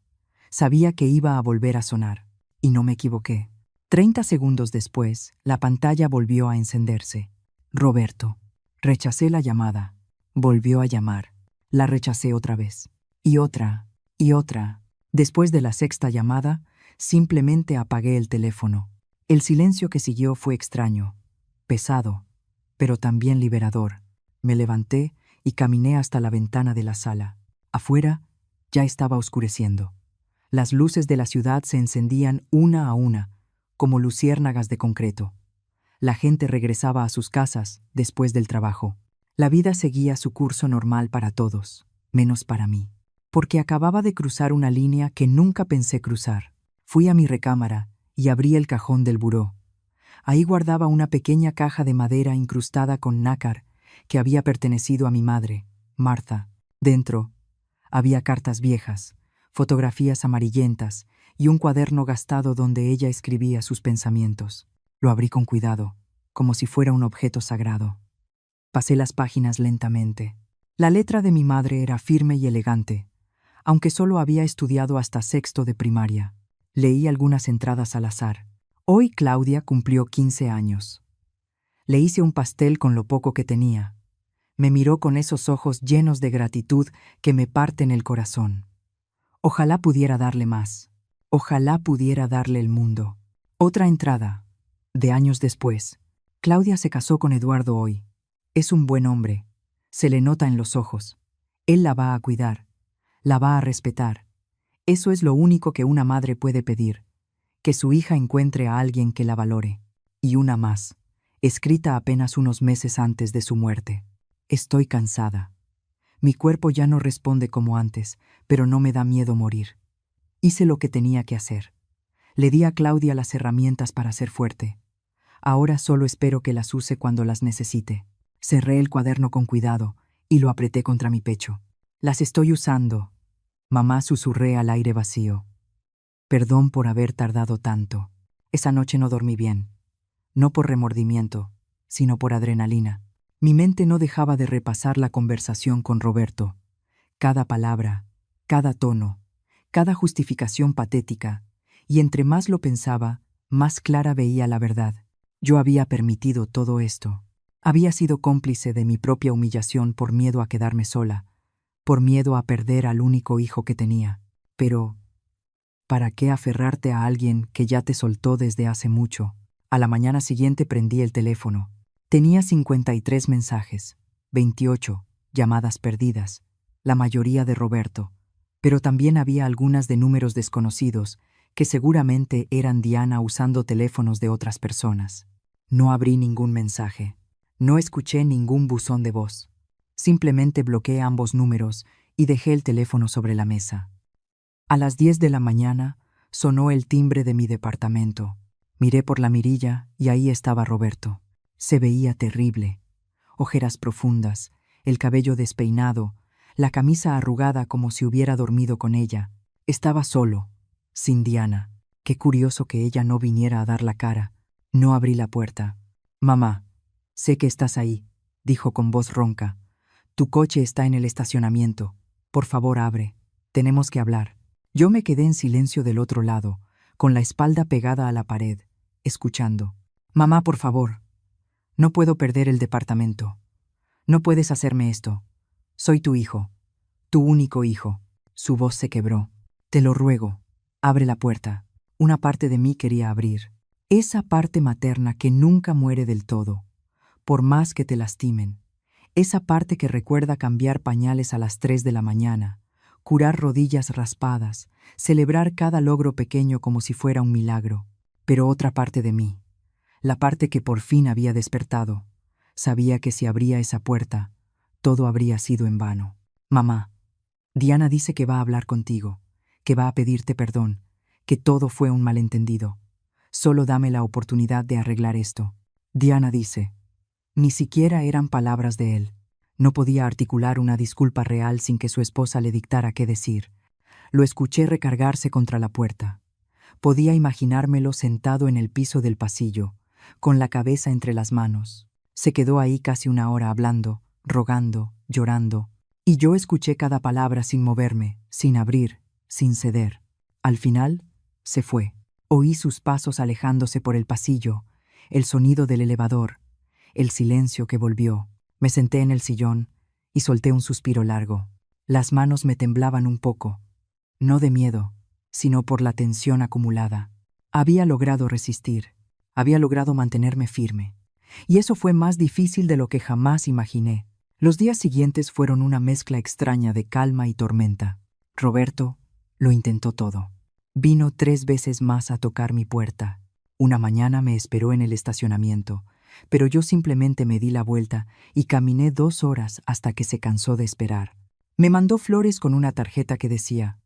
Sabía que iba a volver a sonar, y no me equivoqué. 30 segundos después, la pantalla volvió a encenderse. Roberto. Rechacé la llamada. Volvió a llamar. La rechacé otra vez. Y otra. Y otra. Después de la sexta llamada, simplemente apagué el teléfono. El silencio que siguió fue extraño, pesado, pero también liberador. Me levanté y caminé hasta la ventana de la sala. Afuera ya estaba oscureciendo. Las luces de la ciudad se encendían una a una, como luciérnagas de concreto. La gente regresaba a sus casas después del trabajo. La vida seguía su curso normal para todos, menos para mí. Porque acababa de cruzar una línea que nunca pensé cruzar. Fui a mi recámara y abrí el cajón del buró. Ahí guardaba una pequeña caja de madera incrustada con nácar que había pertenecido a mi madre, Martha. Dentro había cartas viejas, fotografías amarillentas y un cuaderno gastado donde ella escribía sus pensamientos. Lo abrí con cuidado, como si fuera un objeto sagrado. Pasé las páginas lentamente. La letra de mi madre era firme y elegante, aunque solo había estudiado hasta sexto de primaria. Leí algunas entradas al azar. Hoy Claudia cumplió 15 años. Le hice un pastel con lo poco que tenía. Me miró con esos ojos llenos de gratitud que me parten el corazón. Ojalá pudiera darle más. Ojalá pudiera darle el mundo. Otra entrada. De años después. Claudia se casó con Eduardo hoy. Es un buen hombre. Se le nota en los ojos. Él la va a cuidar. La va a respetar. Eso es lo único que una madre puede pedir, que su hija encuentre a alguien que la valore. Y una más, escrita apenas unos meses antes de su muerte. Estoy cansada. Mi cuerpo ya no responde como antes, pero no me da miedo morir. Hice lo que tenía que hacer. Le di a Claudia las herramientas para ser fuerte. Ahora solo espero que las use cuando las necesite. Cerré el cuaderno con cuidado y lo apreté contra mi pecho. Las estoy usando. Mamá, susurré al aire vacío. Perdón por haber tardado tanto. Esa noche no dormí bien. No por remordimiento, sino por adrenalina. Mi mente no dejaba de repasar la conversación con Roberto. Cada palabra, cada tono, cada justificación patética, y entre más lo pensaba, más clara veía la verdad. Yo había permitido todo esto. Había sido cómplice de mi propia humillación por miedo a quedarme sola, por miedo a perder al único hijo que tenía. Pero, ¿para qué aferrarte a alguien que ya te soltó desde hace mucho? A la mañana siguiente prendí el teléfono. Tenía 53 mensajes, 28 llamadas perdidas, la mayoría de Roberto, pero también había algunas de números desconocidos que seguramente eran Diana usando teléfonos de otras personas. No abrí ningún mensaje. No escuché ningún buzón de voz. Simplemente bloqueé ambos números y dejé el teléfono sobre la mesa. A las 10 de la mañana sonó el timbre de mi departamento. Miré por la mirilla y ahí estaba Roberto. Se veía terrible. Ojeras profundas, el cabello despeinado, la camisa arrugada como si hubiera dormido con ella. Estaba solo, sin Diana. Qué curioso que ella no viniera a dar la cara. No abrí la puerta. «Mamá, sé que estás ahí», dijo con voz ronca. «Tu coche está en el estacionamiento. Por favor, abre. Tenemos que hablar». Yo me quedé en silencio del otro lado, con la espalda pegada a la pared, escuchando. «Mamá, por favor. No puedo perder el departamento. No puedes hacerme esto. Soy tu hijo. Tu único hijo». Su voz se quebró. «Te lo ruego. Abre la puerta». Una parte de mí quería abrir. Esa parte materna que nunca muere del todo, por más que te lastimen. Esa parte que recuerda cambiar pañales a las 3 de la mañana, curar rodillas raspadas, celebrar cada logro pequeño como si fuera un milagro. Pero otra parte de mí, la parte que por fin había despertado, sabía que si abría esa puerta, todo habría sido en vano. «Mamá, Diana dice que va a hablar contigo, que va a pedirte perdón, que todo fue un malentendido. Solo dame la oportunidad de arreglar esto». Diana dice. Ni siquiera eran palabras de él. No podía articular una disculpa real sin que su esposa le dictara qué decir. Lo escuché recargarse contra la puerta. Podía imaginármelo sentado en el piso del pasillo, con la cabeza entre las manos. Se quedó ahí casi una hora hablando, rogando, llorando, y yo escuché cada palabra sin moverme, sin abrir, sin ceder. Al final, se fue. Oí sus pasos alejándose por el pasillo, el sonido del elevador, el silencio que volvió. Me senté en el sillón y solté un suspiro largo. Las manos me temblaban un poco, no de miedo, sino por la tensión acumulada. Había logrado resistir, había logrado mantenerme firme. Y eso fue más difícil de lo que jamás imaginé. Los días siguientes fueron una mezcla extraña de calma y tormenta. Roberto lo intentó todo. Vino 3 veces más a tocar mi puerta. Una mañana me esperó en el estacionamiento, pero yo simplemente me di la vuelta y caminé 2 horas hasta que se cansó de esperar. Me mandó flores con una tarjeta que decía: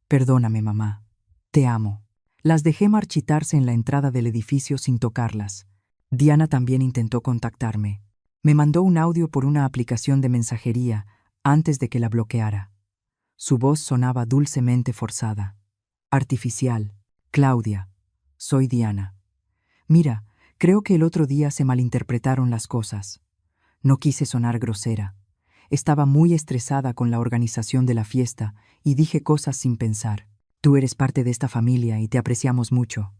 «Perdóname, mamá. Te amo». Las dejé marchitarse en la entrada del edificio sin tocarlas. Diana también intentó contactarme. Me mandó un audio por una aplicación de mensajería antes de que la bloqueara. Su voz sonaba dulcemente forzada. Artificial. «Claudia, soy Diana. Mira, creo que el otro día se malinterpretaron las cosas. No quise sonar grosera. Estaba muy estresada con la organización de la fiesta y dije cosas sin pensar. Tú eres parte de esta familia y te apreciamos mucho.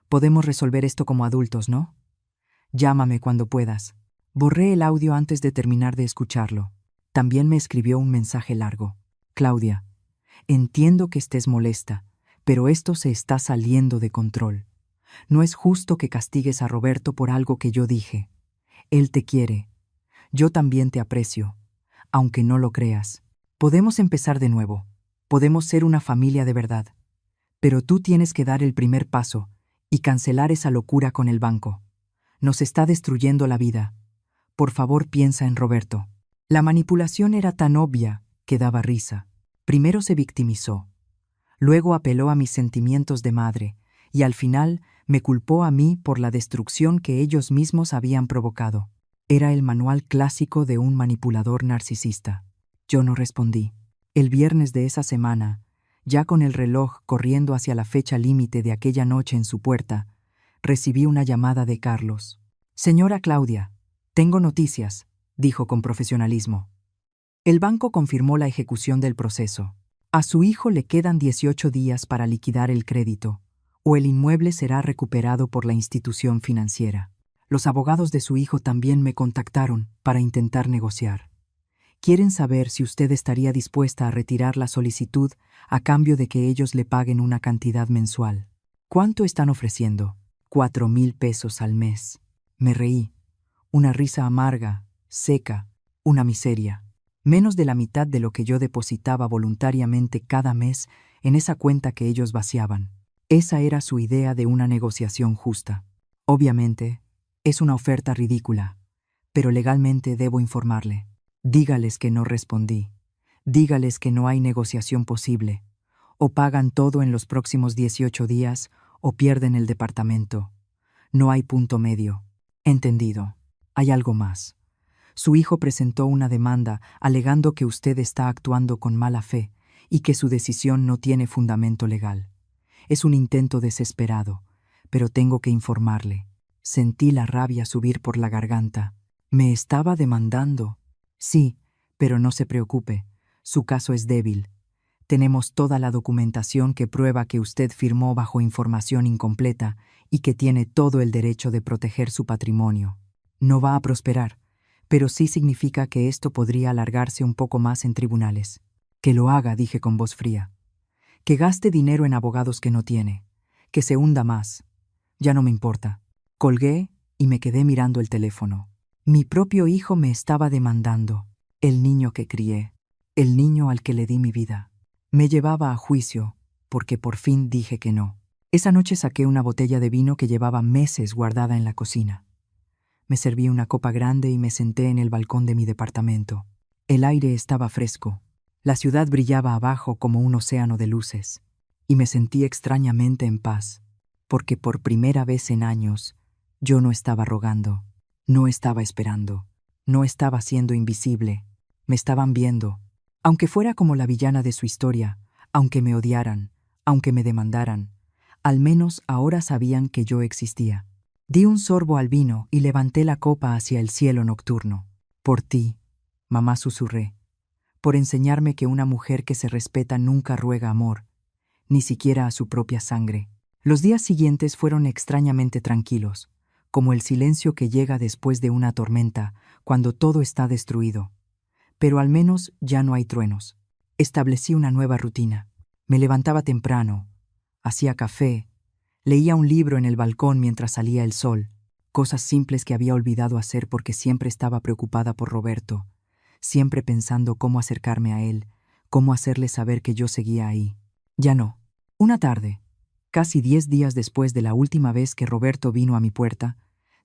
Podemos resolver esto como adultos, ¿no? Llámame cuando puedas». Borré el audio antes de terminar de escucharlo. También me escribió un mensaje largo. «Claudia, entiendo que estés molesta, pero esto se está saliendo de control. No es justo que castigues a Roberto por algo que yo dije. Él te quiere. Yo también te aprecio, aunque no lo creas. Podemos empezar de nuevo. Podemos ser una familia de verdad. Pero tú tienes que dar el primer paso y cancelar esa locura con el banco. Nos está destruyendo la vida. Por favor, piensa en Roberto». La manipulación era tan obvia que daba risa. Primero se victimizó. Luego apeló a mis sentimientos de madre y al final me culpó a mí por la destrucción que ellos mismos habían provocado. Era el manual clásico de un manipulador narcisista. Yo no respondí. El viernes de esa semana, ya con el reloj corriendo hacia la fecha límite de aquella noche en su puerta, recibí una llamada de Carlos. «Señora Claudia, tengo noticias», dijo con profesionalismo. El banco confirmó la ejecución del proceso. A su hijo le quedan 18 días para liquidar el crédito, o el inmueble será recuperado por la institución financiera. Los abogados de su hijo también me contactaron para intentar negociar. Quieren saber si usted estaría dispuesta a retirar la solicitud a cambio de que ellos le paguen una cantidad mensual. ¿Cuánto están ofreciendo? 4,000 pesos al mes. Me reí. Una risa amarga, seca, una miseria. Menos de la mitad de lo que yo depositaba voluntariamente cada mes en esa cuenta que ellos vaciaban. Esa era su idea de una negociación justa. Obviamente, es una oferta ridícula, pero legalmente debo informarle. Dígales que no respondí. Dígales que no hay negociación posible. O pagan todo en los próximos 18 días o pierden el departamento. No hay punto medio. Entendido. Hay algo más. Su hijo presentó una demanda alegando que usted está actuando con mala fe y que su decisión no tiene fundamento legal. Es un intento desesperado, pero tengo que informarle. Sentí la rabia subir por la garganta. ¿Me estaba demandando? Sí, pero no se preocupe. Su caso es débil. Tenemos toda la documentación que prueba que usted firmó bajo información incompleta y que tiene todo el derecho de proteger su patrimonio. No va a prosperar, pero sí significa que esto podría alargarse un poco más en tribunales. Que lo haga, dije con voz fría. Que gaste dinero en abogados que no tiene. Que se hunda más. Ya no me importa. Colgué y me quedé mirando el teléfono. Mi propio hijo me estaba demandando. El niño que crié. El niño al que le di mi vida. Me llevaba a juicio, porque por fin dije que no. Esa noche saqué una botella de vino que llevaba meses guardada en la cocina. Me serví una copa grande y me senté en el balcón de mi departamento. El aire estaba fresco. La ciudad brillaba abajo como un océano de luces. Y me sentí extrañamente en paz, porque por primera vez en años yo no estaba rogando, no estaba esperando, no estaba siendo invisible. Me estaban viendo. Aunque fuera como la villana de su historia, aunque me odiaran, aunque me demandaran, al menos ahora sabían que yo existía. Di un sorbo al vino y levanté la copa hacia el cielo nocturno. Por ti, mamá, susurré. Por enseñarme que una mujer que se respeta nunca ruega amor, ni siquiera a su propia sangre. Los días siguientes fueron extrañamente tranquilos, como el silencio que llega después de una tormenta, cuando todo está destruido. Pero al menos ya no hay truenos. Establecí una nueva rutina. Me levantaba temprano, hacía café, leía un libro en el balcón mientras salía el sol, cosas simples que había olvidado hacer porque siempre estaba preocupada por Roberto, siempre pensando cómo acercarme a él, cómo hacerle saber que yo seguía ahí. Ya no. Una tarde, casi 10 días después de la última vez que Roberto vino a mi puerta,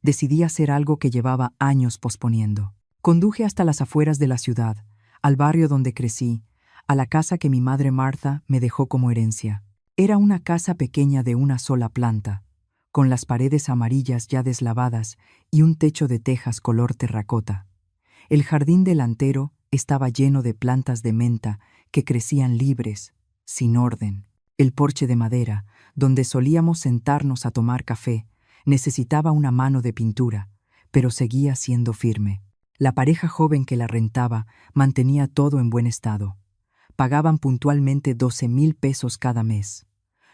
decidí hacer algo que llevaba años posponiendo. Conduje hasta las afueras de la ciudad, al barrio donde crecí, a la casa que mi madre Martha me dejó como herencia. Era una casa pequeña de una sola planta, con las paredes amarillas ya deslavadas y un techo de tejas color terracota. El jardín delantero estaba lleno de plantas de menta que crecían libres, sin orden. El porche de madera, donde solíamos sentarnos a tomar café, necesitaba una mano de pintura, pero seguía siendo firme. La pareja joven que la rentaba mantenía todo en buen estado. Pagaban puntualmente 12,000 pesos cada mes.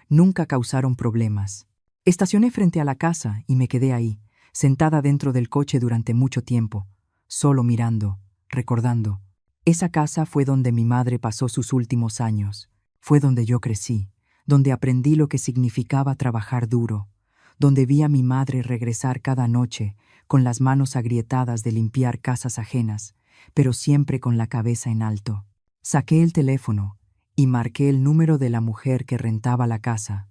Nunca causaron problemas. Estacioné frente a la casa y me quedé ahí, sentada dentro del coche durante mucho tiempo, solo mirando, recordando. Esa casa fue donde mi madre pasó sus últimos años. Fue donde yo crecí, donde aprendí lo que significaba trabajar duro, donde vi a mi madre regresar cada noche con las manos agrietadas de limpiar casas ajenas, pero siempre con la cabeza en alto. Saqué el teléfono y marqué el número de la mujer que rentaba la casa.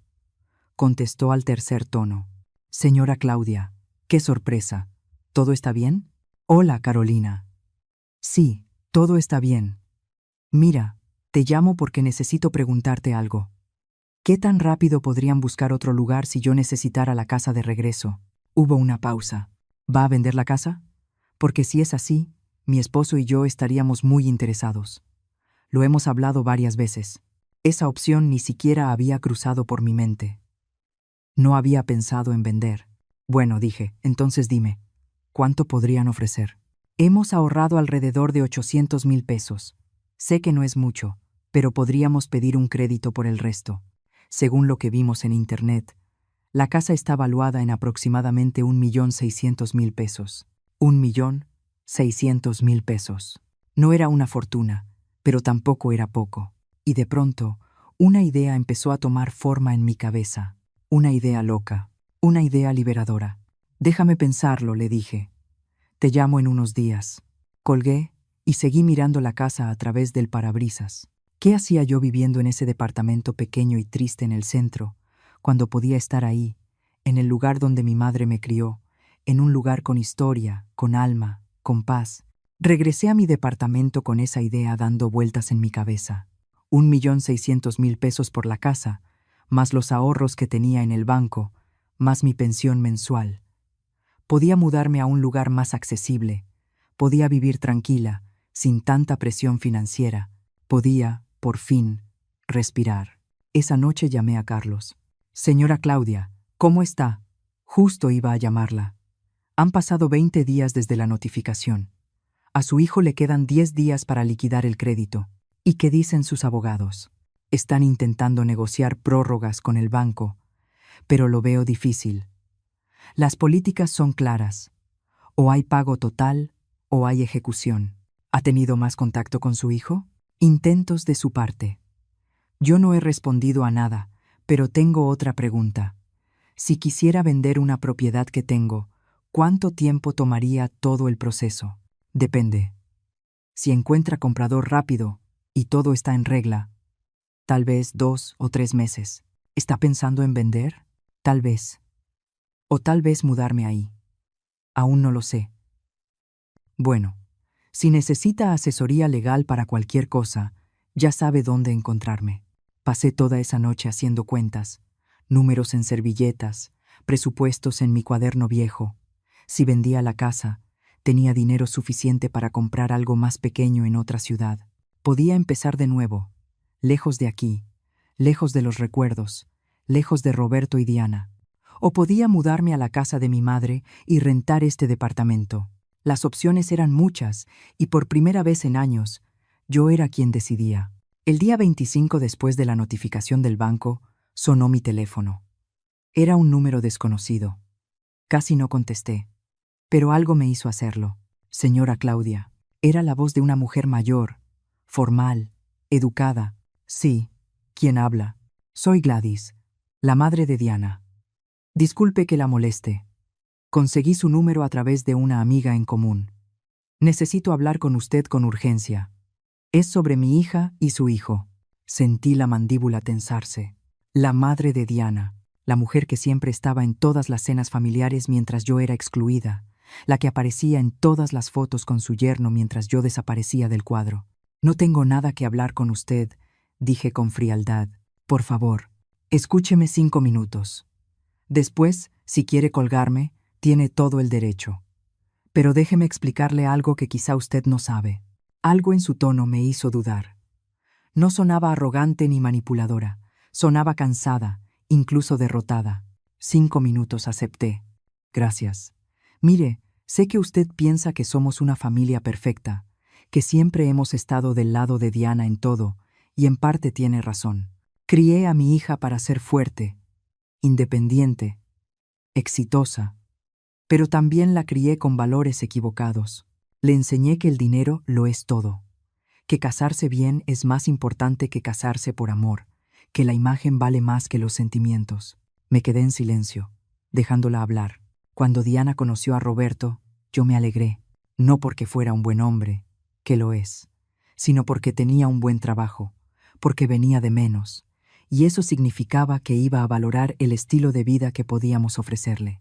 Contestó al tercer tono. Señora Claudia, qué sorpresa. ¿Todo está bien? Hola, Carolina. Sí, todo está bien. Mira, te llamo porque necesito preguntarte algo. ¿Qué tan rápido podrían buscar otro lugar si yo necesitara la casa de regreso? Hubo una pausa. ¿Va a vender la casa? Porque si es así, mi esposo y yo estaríamos muy interesados. Lo hemos hablado varias veces. Esa opción ni siquiera había cruzado por mi mente. No había pensado en vender. Bueno, dije, entonces dime, ¿cuánto podrían ofrecer? Hemos ahorrado alrededor de 800,000 pesos. Sé que no es mucho, pero podríamos pedir un crédito por el resto. Según lo que vimos en Internet, la casa está valuada en aproximadamente 1,600,000 pesos. 1,600,000 pesos. No era una fortuna, pero tampoco era poco. Y de pronto, una idea empezó a tomar forma en mi cabeza. Una idea loca, una idea liberadora. Déjame pensarlo, le dije. Te llamo en unos días. Colgué y seguí mirando la casa a través del parabrisas. ¿Qué hacía yo viviendo en ese departamento pequeño y triste en el centro, cuando podía estar ahí, en el lugar donde mi madre me crió, en un lugar con historia, con alma, con paz? Regresé a mi departamento con esa idea dando vueltas en mi cabeza. 1.600.000 pesos por la casa, más los ahorros que tenía en el banco, más mi pensión mensual. Podía mudarme a un lugar más accesible, podía vivir tranquila, sin tanta presión financiera, podía, por fin, respirar. Esa noche llamé a Carlos. Señora Claudia, ¿cómo está? Justo iba a llamarla. Han pasado 20 días desde la notificación. A su hijo le quedan 10 días para liquidar el crédito. ¿Y qué dicen sus abogados? Están intentando negociar prórrogas con el banco, pero lo veo difícil. Las políticas son claras. O hay pago total o hay ejecución. ¿Ha tenido más contacto con su hijo? Intentos de su parte. Yo no he respondido a nada, pero tengo otra pregunta. Si quisiera vender una propiedad que tengo, ¿cuánto tiempo tomaría todo el proceso? Depende. Si encuentra comprador rápido y todo está en regla, tal vez 2 o 3 meses. ¿Está pensando en vender? Tal vez. O tal vez mudarme ahí. Aún no lo sé. Bueno, si necesita asesoría legal para cualquier cosa, ya sabe dónde encontrarme. Pasé toda esa noche haciendo cuentas, números en servilletas, presupuestos en mi cuaderno viejo. Si vendía la casa, tenía dinero suficiente para comprar algo más pequeño en otra ciudad. Podía empezar de nuevo, lejos de aquí, lejos de los recuerdos, lejos de Roberto y Diana. O podía mudarme a la casa de mi madre y rentar este departamento. Las opciones eran muchas y por primera vez en años, yo era quien decidía. El día 25 después de la notificación del banco, sonó mi teléfono. Era un número desconocido. Casi no contesté, pero algo me hizo hacerlo. Señora Claudia, era la voz de una mujer mayor, formal, educada. Sí, ¿quién habla? Soy Gladys, la madre de Diana. Disculpe que la moleste. Conseguí su número a través de una amiga en común. Necesito hablar con usted con urgencia. Es sobre mi hija y su hijo. Sentí la mandíbula tensarse. La madre de Diana, la mujer que siempre estaba en todas las cenas familiares mientras yo era excluida, la que aparecía en todas las fotos con su yerno mientras yo desaparecía del cuadro. No tengo nada que hablar con usted, dije con frialdad. Por favor, escúcheme 5 minutos. Después, si quiere colgarme, tiene todo el derecho. Pero déjeme explicarle algo que quizá usted no sabe. Algo en su tono me hizo dudar. No sonaba arrogante ni manipuladora, sonaba cansada, incluso derrotada. 5 minutos acepté. Gracias. Mire, sé que usted piensa que somos una familia perfecta, que siempre hemos estado del lado de Diana en todo, y en parte tiene razón. Crié a mi hija para ser fuerte, independiente, exitosa, pero también la crié con valores equivocados. Le enseñé que el dinero lo es todo, que casarse bien es más importante que casarse por amor, que la imagen vale más que los sentimientos. Me quedé en silencio, dejándola hablar. Cuando Diana conoció a Roberto, yo me alegré, no porque fuera un buen hombre, que lo es, sino porque tenía un buen trabajo, porque venía de menos, y eso significaba que iba a valorar el estilo de vida que podíamos ofrecerle.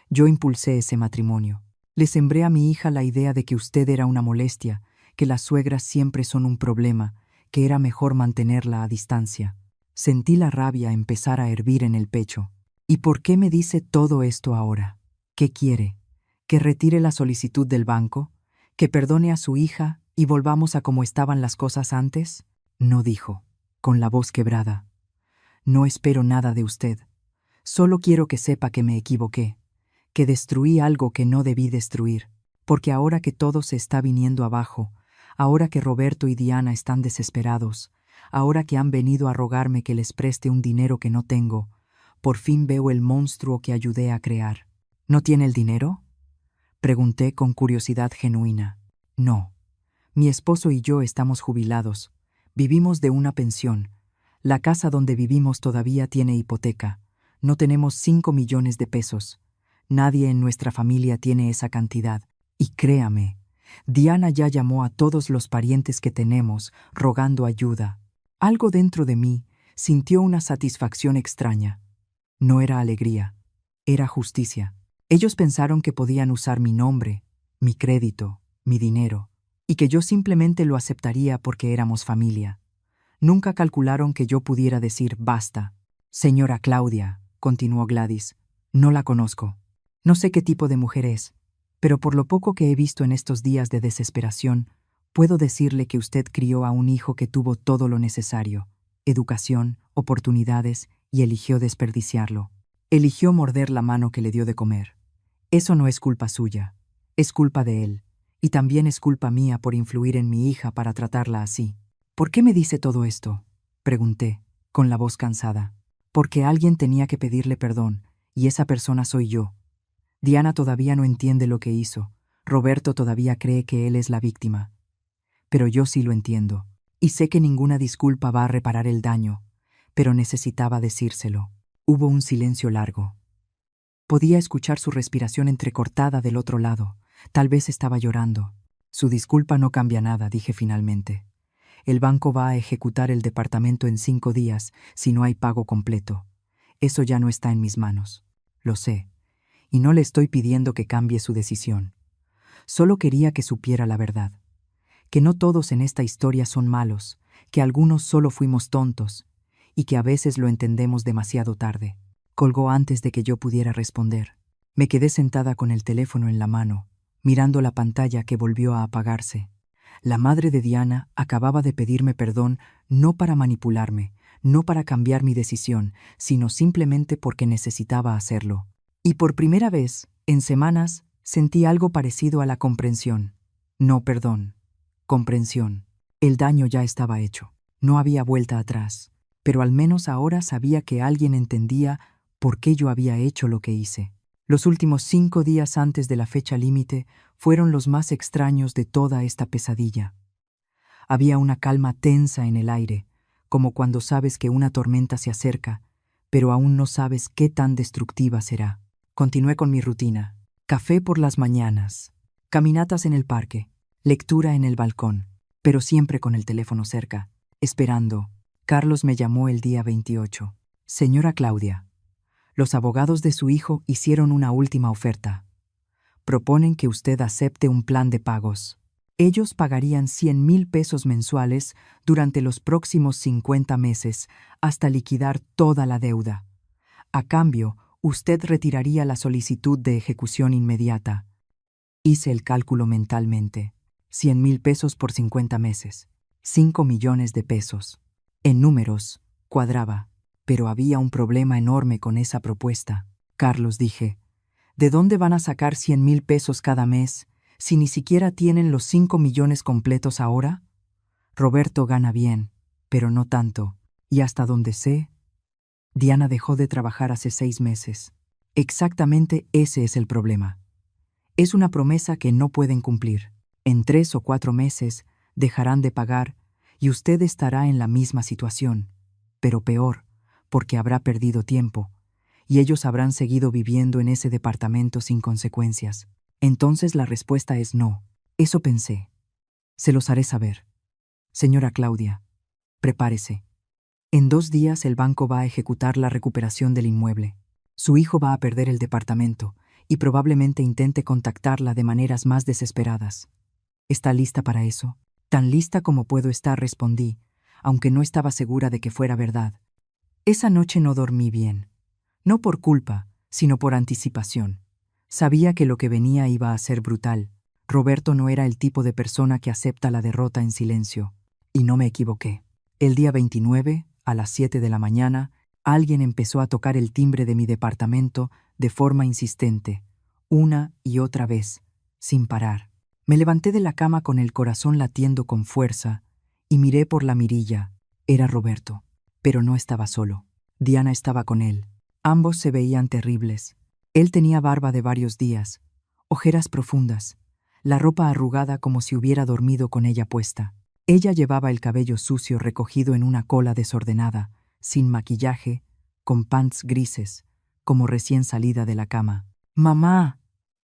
Yo impulsé ese matrimonio. Le sembré a mi hija la idea de que usted era una molestia, que las suegras siempre son un problema, que era mejor mantenerla a distancia. Sentí la rabia empezar a hervir en el pecho. ¿Y por qué me dice todo esto ahora? ¿Qué quiere? ¿Que retire la solicitud del banco? ¿Que perdone a su hija y volvamos a como estaban las cosas antes? No dijo, con la voz quebrada. No espero nada de usted. Solo quiero que sepa que me equivoqué, que destruí algo que no debí destruir, porque ahora que todo se está viniendo abajo, ahora que Roberto y Diana están desesperados, ahora que han venido a rogarme que les preste un dinero que no tengo, por fin veo el monstruo que ayudé a crear. ¿No tiene el dinero? Pregunté con curiosidad genuina. No. Mi esposo y yo estamos jubilados. Vivimos de una pensión. La casa donde vivimos todavía tiene hipoteca. No tenemos 5 millones de pesos. Nadie en nuestra familia tiene esa cantidad. Y créame, Diana ya llamó a todos los parientes que tenemos, rogando ayuda. Algo dentro de mí sintió una satisfacción extraña. No era alegría, era justicia. Ellos pensaron que podían usar mi nombre, mi crédito, mi dinero, y que yo simplemente lo aceptaría porque éramos familia. Nunca calcularon que yo pudiera decir basta. Señora Claudia, continuó Gladys, no la conozco. No sé qué tipo de mujer es, pero por lo poco que he visto en estos días de desesperación, puedo decirle que usted crió a un hijo que tuvo todo lo necesario, educación, oportunidades, y eligió desperdiciarlo. Eligió morder la mano que le dio de comer. Eso no es culpa suya, es culpa de él, y también es culpa mía por influir en mi hija para tratarla así. ¿Por qué me dice todo esto?, pregunté, con la voz cansada. Porque alguien tenía que pedirle perdón, y esa persona soy yo. Diana todavía no entiende lo que hizo. Roberto todavía cree que él es la víctima. Pero yo sí lo entiendo, y sé que ninguna disculpa va a reparar el daño, pero necesitaba decírselo. Hubo un silencio largo. Podía escuchar su respiración entrecortada del otro lado. Tal vez estaba llorando. Su disculpa no cambia nada, dije finalmente. El banco va a ejecutar el departamento en 5 días si no hay pago completo. Eso ya no está en mis manos. Lo sé. Y no le estoy pidiendo que cambie su decisión. Solo quería que supiera la verdad. Que no todos en esta historia son malos, que algunos solo fuimos tontos, y que a veces lo entendemos demasiado tarde. Colgó antes de que yo pudiera responder. Me quedé sentada con el teléfono en la mano, mirando la pantalla que volvió a apagarse. La madre de Diana acababa de pedirme perdón no para manipularme, no para cambiar mi decisión, sino simplemente porque necesitaba hacerlo. Y por primera vez, en semanas, sentí algo parecido a la comprensión. No perdón. Comprensión. El daño ya estaba hecho. No había vuelta atrás. Pero al menos ahora sabía que alguien entendía por qué yo había hecho lo que hice. Los últimos 5 días antes de la fecha límite fueron los más extraños de toda esta pesadilla. Había una calma tensa en el aire, como cuando sabes que una tormenta se acerca, pero aún no sabes qué tan destructiva será. Continué con mi rutina. Café por las mañanas, caminatas en el parque, lectura en el balcón, pero siempre con el teléfono cerca, esperando. Carlos me llamó el día 28. Señora Claudia, los abogados de su hijo hicieron una última oferta. Proponen que usted acepte un plan de pagos. Ellos pagarían 100,000 pesos mensuales durante los próximos 50 meses hasta liquidar toda la deuda. A cambio, usted retiraría la solicitud de ejecución inmediata. Hice el cálculo mentalmente. 100,000 pesos por 50 meses. 5 millones de pesos. En números, cuadraba. Pero había un problema enorme con esa propuesta. Carlos, dije, ¿de dónde van a sacar 100,000 pesos cada mes si ni siquiera tienen los 5 millones completos ahora? Roberto gana bien, pero no tanto. Y hasta donde sé, Diana dejó de trabajar hace 6 meses. Exactamente ese es el problema. Es una promesa que no pueden cumplir. En 3 o 4 meses dejarán de pagar y usted estará en la misma situación, pero peor, porque habrá perdido tiempo, y ellos habrán seguido viviendo en ese departamento sin consecuencias. Entonces la respuesta es no. Eso pensé. Se los haré saber. Señora Claudia, prepárese. En 2 días el banco va a ejecutar la recuperación del inmueble. Su hijo va a perder el departamento y probablemente intente contactarla de maneras más desesperadas. ¿Está lista para eso? Tan lista como puedo estar, respondí, aunque no estaba segura de que fuera verdad. Esa noche no dormí bien. No por culpa, sino por anticipación. Sabía que lo que venía iba a ser brutal. Roberto no era el tipo de persona que acepta la derrota en silencio. Y no me equivoqué. El día 29, a las 7 de la mañana, alguien empezó a tocar el timbre de mi departamento de forma insistente, una y otra vez, sin parar. Me levanté de la cama con el corazón latiendo con fuerza y miré por la mirilla. Era Roberto, pero no estaba solo. Diana estaba con él. Ambos se veían terribles. Él tenía barba de varios días, ojeras profundas, la ropa arrugada como si hubiera dormido con ella puesta. Ella llevaba el cabello sucio recogido en una cola desordenada, sin maquillaje, con pants grises, como recién salida de la cama. «¡Mamá!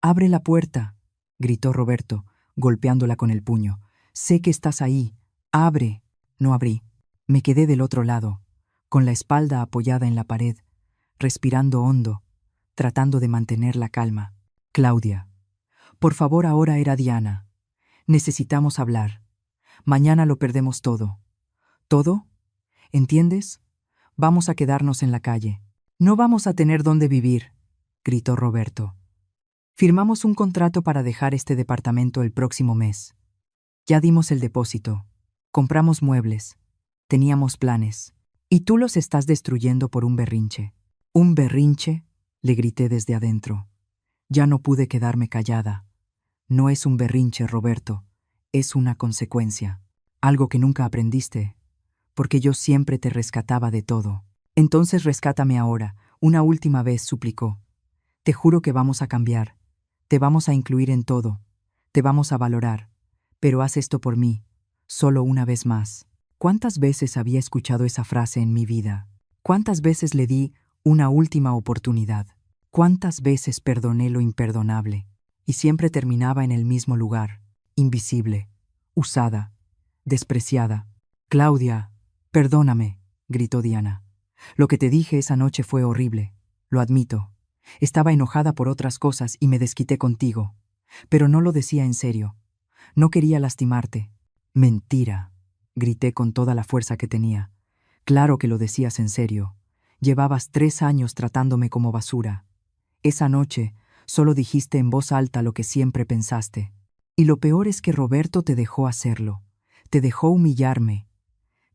¡Abre la puerta!», gritó Roberto, golpeándola con el puño. «Sé que estás ahí. ¡Abre!». No abrí. Me quedé del otro lado, con la espalda apoyada en la pared, respirando hondo, tratando de mantener la calma. «Claudia, por favor», ahora era Diana. «Necesitamos hablar. Mañana lo perdemos todo». «¿Todo?», ¿Entiendes? Vamos a quedarnos en la calle. No vamos a tener dónde vivir, gritó Roberto. Firmamos un contrato para dejar este departamento el próximo mes. Ya dimos el depósito. Compramos muebles. Teníamos planes. Y tú los estás destruyendo por un berrinche. ¿Un berrinche?, le grité desde adentro. Ya no pude quedarme callada. No es un berrinche, Roberto. Es una consecuencia. Algo que nunca aprendiste. Porque yo siempre te rescataba de todo. Entonces rescátame ahora. Una última vez, suplicó. Te juro que vamos a cambiar. Te vamos a incluir en todo. Te vamos a valorar. Pero haz esto por mí. Solo una vez más. ¿Cuántas veces había escuchado esa frase en mi vida? ¿Cuántas veces le di una última oportunidad? ¿Cuántas veces perdoné lo imperdonable? Y siempre terminaba en el mismo lugar, invisible, usada, despreciada. Claudia, perdóname, gritó Diana. Lo que te dije esa noche fue horrible, lo admito. Estaba enojada por otras cosas y me desquité contigo. Pero no lo decía en serio. No quería lastimarte. Mentira, grité con toda la fuerza que tenía. Claro que lo decías en serio. Llevabas 3 años tratándome como basura. Esa noche solo dijiste en voz alta lo que siempre pensaste. Y lo peor es que Roberto te dejó hacerlo. Te dejó humillarme.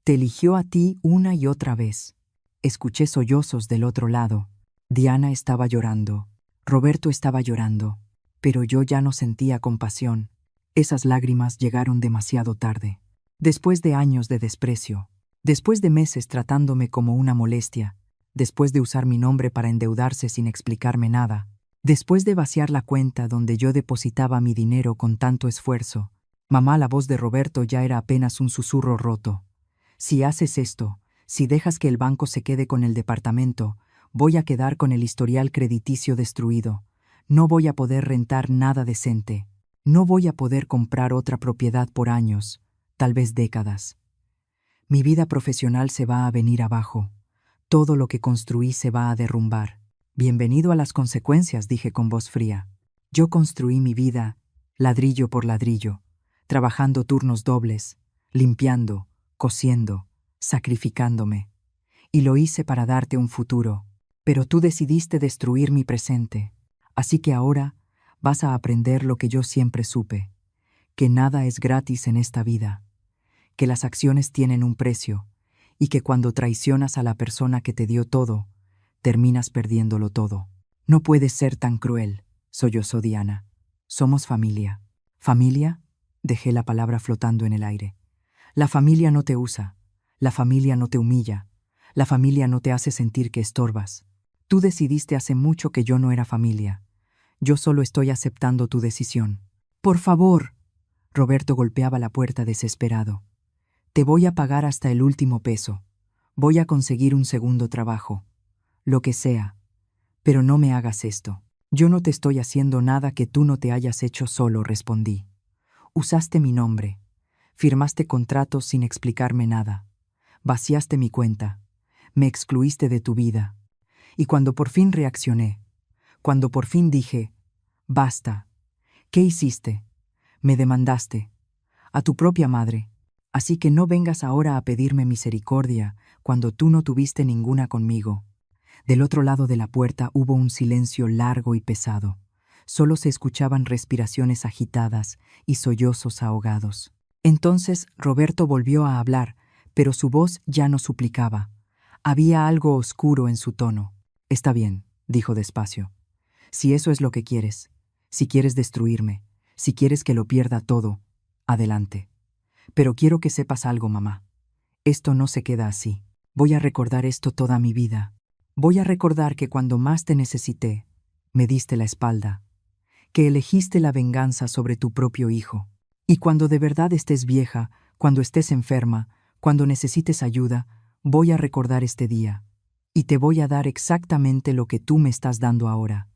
Te eligió a ti una y otra vez. Escuché sollozos del otro lado. Diana estaba llorando. Roberto estaba llorando. Pero yo ya no sentía compasión. Esas lágrimas llegaron demasiado tarde. Después de años de desprecio. Después de meses tratándome como una molestia. Después de usar mi nombre para endeudarse sin explicarme nada. Después de vaciar la cuenta donde yo depositaba mi dinero con tanto esfuerzo. Mamá, la voz de Roberto ya era apenas un susurro roto. Si haces esto, si dejas que el banco se quede con el departamento, voy a quedar con el historial crediticio destruido. No voy a poder rentar nada decente. No voy a poder comprar otra propiedad por años, tal vez décadas. Mi vida profesional se va a venir abajo. Todo lo que construí se va a derrumbar. Bienvenido a las consecuencias, dije con voz fría. Yo construí mi vida, ladrillo por ladrillo, trabajando turnos dobles, limpiando, cosiendo, sacrificándome. Y lo hice para darte un futuro. Pero tú decidiste destruir mi presente. Así que ahora vas a aprender lo que yo siempre supe, que nada es gratis en esta vida, que las acciones tienen un precio, y que cuando traicionas a la persona que te dio todo, terminas perdiéndolo todo. No puedes ser tan cruel, sollozó Diana. Somos familia. ¿Familia? Dejé la palabra flotando en el aire. La familia no te usa, la familia no te humilla, la familia no te hace sentir que estorbas. Tú decidiste hace mucho que yo no era familia. Yo solo estoy aceptando tu decisión. Por favor. Roberto golpeaba la puerta desesperado. Te voy a pagar hasta el último peso. Voy a conseguir un segundo trabajo. Lo que sea. Pero no me hagas esto. Yo no te estoy haciendo nada que tú no te hayas hecho solo, respondí. Usaste mi nombre. Firmaste contratos sin explicarme nada. Vaciaste mi cuenta. Me excluiste de tu vida. Y cuando por fin reaccioné, cuando por fin dije, basta, ¿qué hiciste? Me demandaste. A tu propia madre. Así que no vengas ahora a pedirme misericordia cuando tú no tuviste ninguna conmigo. Del otro lado de la puerta hubo un silencio largo y pesado. Solo se escuchaban respiraciones agitadas y sollozos ahogados. Entonces Roberto volvió a hablar, pero su voz ya no suplicaba. Había algo oscuro en su tono. Está bien, dijo despacio. Si eso es lo que quieres, si quieres destruirme, si quieres que lo pierda todo, adelante. Pero quiero que sepas algo, mamá. Esto no se queda así. Voy a recordar esto toda mi vida. Voy a recordar que cuando más te necesité, me diste la espalda, que elegiste la venganza sobre tu propio hijo. Y cuando de verdad estés vieja, cuando estés enferma, cuando necesites ayuda, voy a recordar este día. Y te voy a dar exactamente lo que tú me estás dando ahora.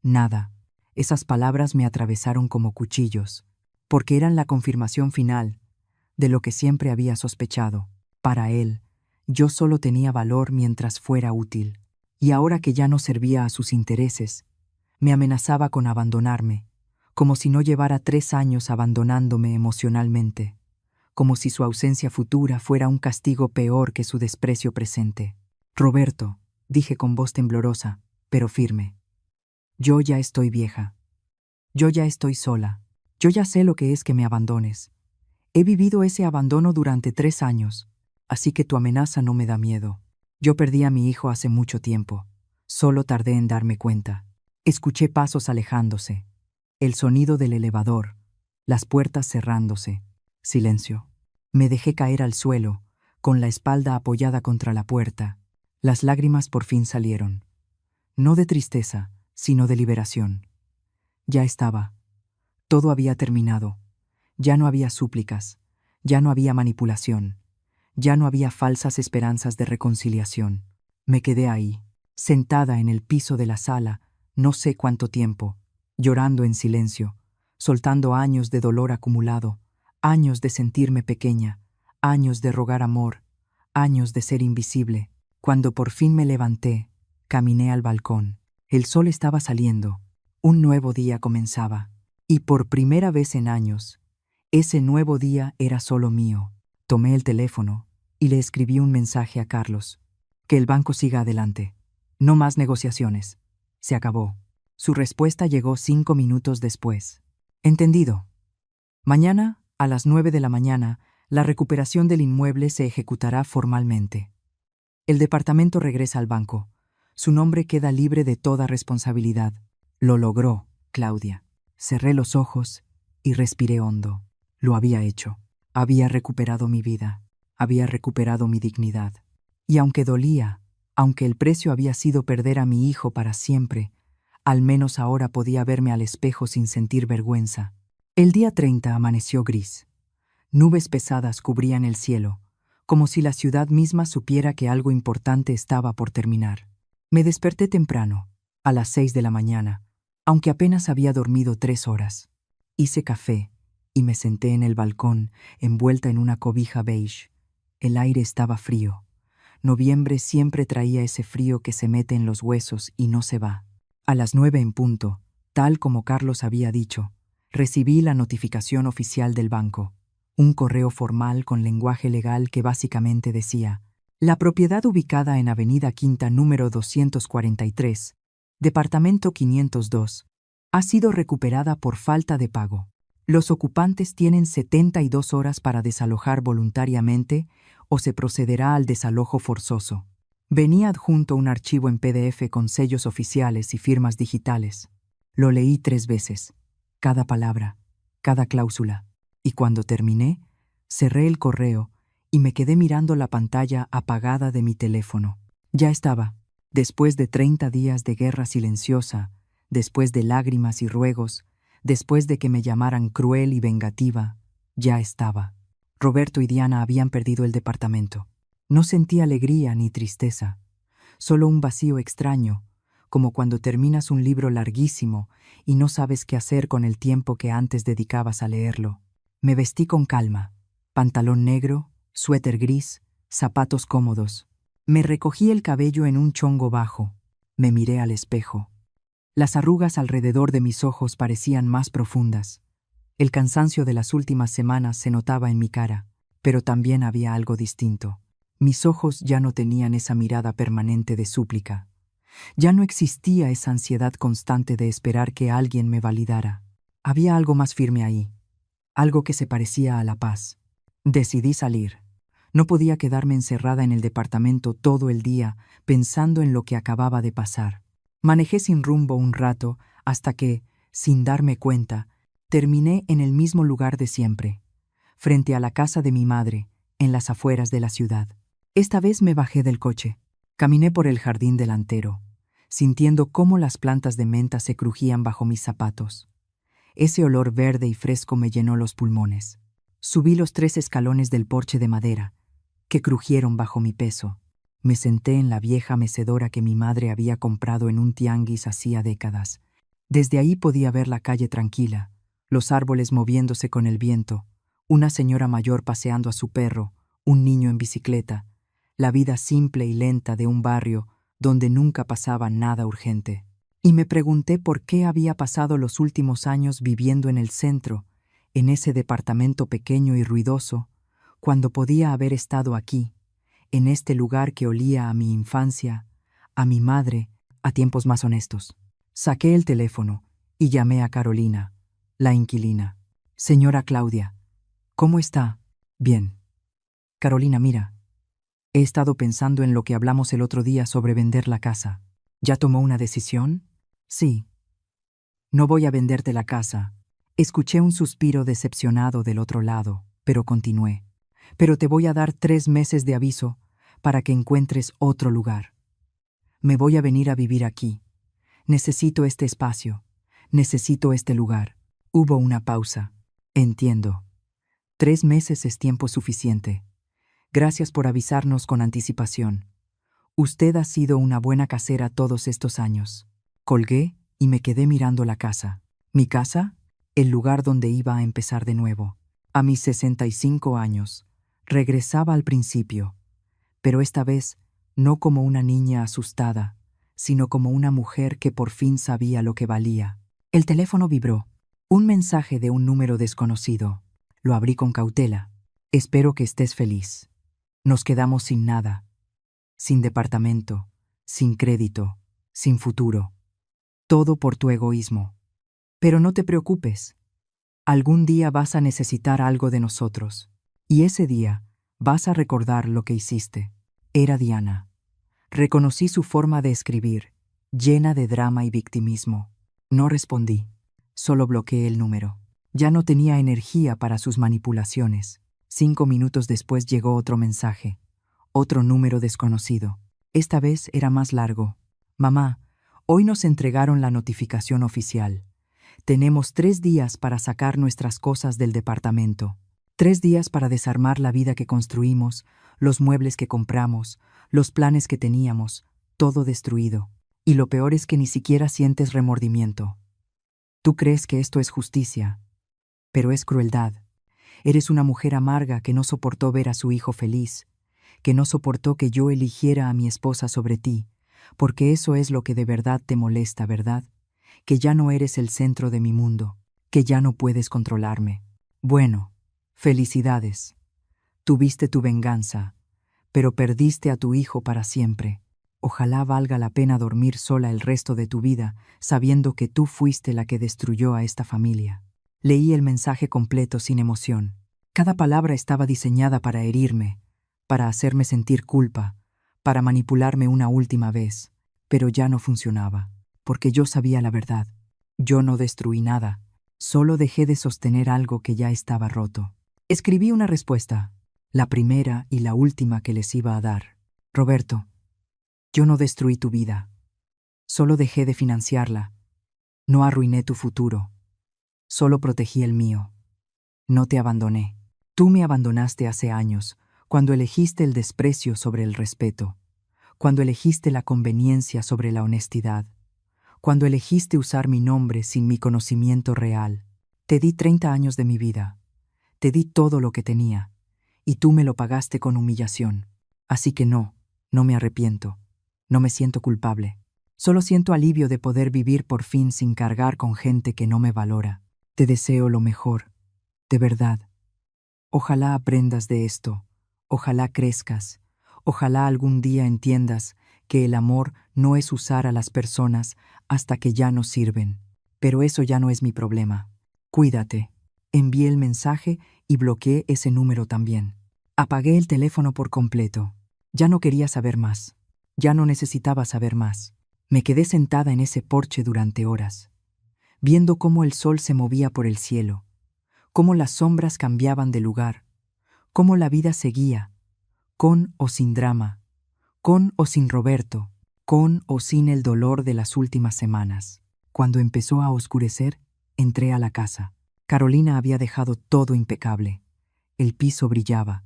Nada. Esas palabras me atravesaron como cuchillos, porque eran la confirmación final de lo que siempre había sospechado. Para él, yo solo tenía valor mientras fuera útil. Y ahora que ya no servía a sus intereses, me amenazaba con abandonarme, como si no llevara 3 años abandonándome emocionalmente. como si su ausencia futura fuera un castigo peor que su desprecio presente. Roberto, dije con voz temblorosa, pero firme. Yo ya estoy vieja. Yo ya estoy sola. Yo ya sé lo que es que me abandones. He vivido ese abandono durante 3 años, así que tu amenaza no me da miedo. Yo perdí a mi hijo hace mucho tiempo. Solo tardé en darme cuenta. Escuché pasos alejándose, el sonido del elevador, las puertas cerrándose. Silencio. Me dejé caer al suelo, con la espalda apoyada contra la puerta. Las lágrimas por fin salieron. No de tristeza, sino de liberación. Ya estaba. Todo había terminado. Ya no había súplicas. Ya no había manipulación. Ya no había falsas esperanzas de reconciliación. Me quedé ahí, sentada en el piso de la sala, no sé cuánto tiempo, llorando en silencio, soltando años de dolor acumulado, años de sentirme pequeña, años de rogar amor, años de ser invisible. Cuando por fin me levanté, caminé al balcón. El sol estaba saliendo. Un nuevo día comenzaba. Y por primera vez en años, ese nuevo día era solo mío. Tomé el teléfono y le escribí un mensaje a Carlos. Que el banco siga adelante. No más negociaciones. Se acabó. Su respuesta llegó 5 minutos después. Entendido. Mañana, a las 9 de la mañana, la recuperación del inmueble se ejecutará formalmente. El departamento regresa al banco. Su nombre queda libre de toda responsabilidad. Lo logró, Claudia. Cerré los ojos y respiré hondo. Lo había hecho. Había recuperado mi vida. Había recuperado mi dignidad. Y aunque dolía, aunque el precio había sido perder a mi hijo para siempre, al menos ahora podía verme al espejo sin sentir vergüenza. El día 30 amaneció gris. Nubes pesadas cubrían el cielo, como si la ciudad misma supiera que algo importante estaba por terminar. Me desperté temprano, a las 6 de la mañana, aunque apenas había dormido 3 horas. Hice café y me senté en el balcón, envuelta en una cobija beige. El aire estaba frío. Noviembre siempre traía ese frío que se mete en los huesos y no se va. A las 9 en punto, tal como Carlos había dicho, recibí la notificación oficial del banco. Un correo formal con lenguaje legal que básicamente decía: la propiedad ubicada en Avenida Quinta número 243, Departamento 502, ha sido recuperada por falta de pago. Los ocupantes tienen 72 horas para desalojar voluntariamente o se procederá al desalojo forzoso. Venía adjunto un archivo en PDF con sellos oficiales y firmas digitales. Lo leí 3 veces, cada palabra, cada cláusula, y cuando terminé, cerré el correo y me quedé mirando la pantalla apagada de mi teléfono. Ya estaba, después de 30 días de guerra silenciosa, después de lágrimas y ruegos, después de que me llamaran cruel y vengativa, ya estaba. Roberto y Diana habían perdido el departamento. No sentí alegría ni tristeza, solo un vacío extraño, como cuando terminas un libro larguísimo y no sabes qué hacer con el tiempo que antes dedicabas a leerlo. Me vestí con calma, pantalón negro, suéter gris, zapatos cómodos. Me recogí el cabello en un chongo bajo. Me miré al espejo. Las arrugas alrededor de mis ojos parecían más profundas. El cansancio de las últimas semanas se notaba en mi cara, pero también había algo distinto. Mis ojos ya no tenían esa mirada permanente de súplica. Ya no existía esa ansiedad constante de esperar que alguien me validara. Había algo más firme ahí, algo que se parecía a la paz. Decidí salir. No podía quedarme encerrada en el departamento todo el día pensando en lo que acababa de pasar. Manejé sin rumbo un rato hasta que, sin darme cuenta, terminé en el mismo lugar de siempre, frente a la casa de mi madre, en las afueras de la ciudad. Esta vez me bajé del coche. Caminé por el jardín delantero, sintiendo cómo las plantas de menta se crujían bajo mis zapatos. Ese olor verde y fresco me llenó los pulmones. Subí los 3 escalones del porche de madera, que crujieron bajo mi peso. Me senté en la vieja mecedora que mi madre había comprado en un tianguis hacía décadas. Desde ahí podía ver la calle tranquila, los árboles moviéndose con el viento, una señora mayor paseando a su perro, un niño en bicicleta, la vida simple y lenta de un barrio donde nunca pasaba nada urgente. Y me pregunté por qué había pasado los últimos años viviendo en el centro, en ese departamento pequeño y ruidoso, cuando podía haber estado aquí, en este lugar que olía a mi infancia, a mi madre, a tiempos más honestos. Saqué el teléfono y llamé a Carolina, la inquilina. Señora Claudia, ¿cómo está? Bien. Carolina, mira, he estado pensando en lo que hablamos el otro día sobre vender la casa. ¿Ya tomó una decisión? Sí. No voy a venderte la casa. Escuché un suspiro decepcionado del otro lado, pero continué. Pero te voy a dar 3 meses de aviso para que encuentres otro lugar. Me voy a venir a vivir aquí. Necesito este espacio. Necesito este lugar. Hubo una pausa. Entiendo. 3 meses es tiempo suficiente. Gracias por avisarnos con anticipación. Usted ha sido una buena casera todos estos años. Colgué y me quedé mirando la casa. ¿Mi casa? El lugar donde iba a empezar de nuevo. A mis 65 años. Regresaba al principio, pero esta vez no como una niña asustada, sino como una mujer que por fin sabía lo que valía. El teléfono vibró. Un mensaje de un número desconocido. Lo abrí con cautela. Espero que estés feliz. Nos quedamos sin nada. Sin departamento, sin crédito, sin futuro. Todo por tu egoísmo. Pero no te preocupes. Algún día vas a necesitar algo de nosotros. Y ese día vas a recordar lo que hiciste. Era Diana. Reconocí su forma de escribir, llena de drama y victimismo. No respondí. Solo bloqueé el número. Ya no tenía energía para sus manipulaciones. 5 minutos después llegó otro mensaje. Otro número desconocido. Esta vez era más largo. Mamá, hoy nos entregaron la notificación oficial. Tenemos 3 días para sacar nuestras cosas del departamento. 3 días para desarmar la vida que construimos, los muebles que compramos, los planes que teníamos, todo destruido. Y lo peor es que ni siquiera sientes remordimiento. Tú crees que esto es justicia, pero es crueldad. Eres una mujer amarga que no soportó ver a su hijo feliz, que no soportó que yo eligiera a mi esposa sobre ti, porque eso es lo que de verdad te molesta, ¿verdad? Que ya no eres el centro de mi mundo, que ya no puedes controlarme. Bueno, felicidades. Tuviste tu venganza, pero perdiste a tu hijo para siempre. Ojalá valga la pena dormir sola el resto de tu vida, sabiendo que tú fuiste la que destruyó a esta familia. Leí el mensaje completo sin emoción. Cada palabra estaba diseñada para herirme, para hacerme sentir culpa, para manipularme una última vez, pero ya no funcionaba, porque yo sabía la verdad. Yo no destruí nada, solo dejé de sostener algo que ya estaba roto. Escribí una respuesta, la primera y la última que les iba a dar. Roberto, yo no destruí tu vida, solo dejé de financiarla, no arruiné tu futuro, solo protegí el mío. No te abandoné. Tú me abandonaste hace años, cuando elegiste el desprecio sobre el respeto, cuando elegiste la conveniencia sobre la honestidad, cuando elegiste usar mi nombre sin mi conocimiento real. Te di 30 años de mi vida, te di todo lo que tenía, y tú me lo pagaste con humillación. Así que no me arrepiento, no me siento culpable. Solo siento alivio de poder vivir por fin sin cargar con gente que no me valora. Te deseo lo mejor, de verdad. Ojalá aprendas de esto, ojalá crezcas, ojalá algún día entiendas que el amor no es usar a las personas hasta que ya no sirven. Pero eso ya no es mi problema. Cuídate. Envié el mensaje y bloqueé ese número también. Apagué el teléfono por completo. Ya no quería saber más. Ya no necesitaba saber más. Me quedé sentada en ese porche durante horas, viendo cómo el sol se movía por el cielo, cómo las sombras cambiaban de lugar, cómo la vida seguía, con o sin drama, con o sin Roberto, con o sin el dolor de las últimas semanas. Cuando empezó a oscurecer, entré a la casa. Carolina había dejado todo impecable. El piso brillaba,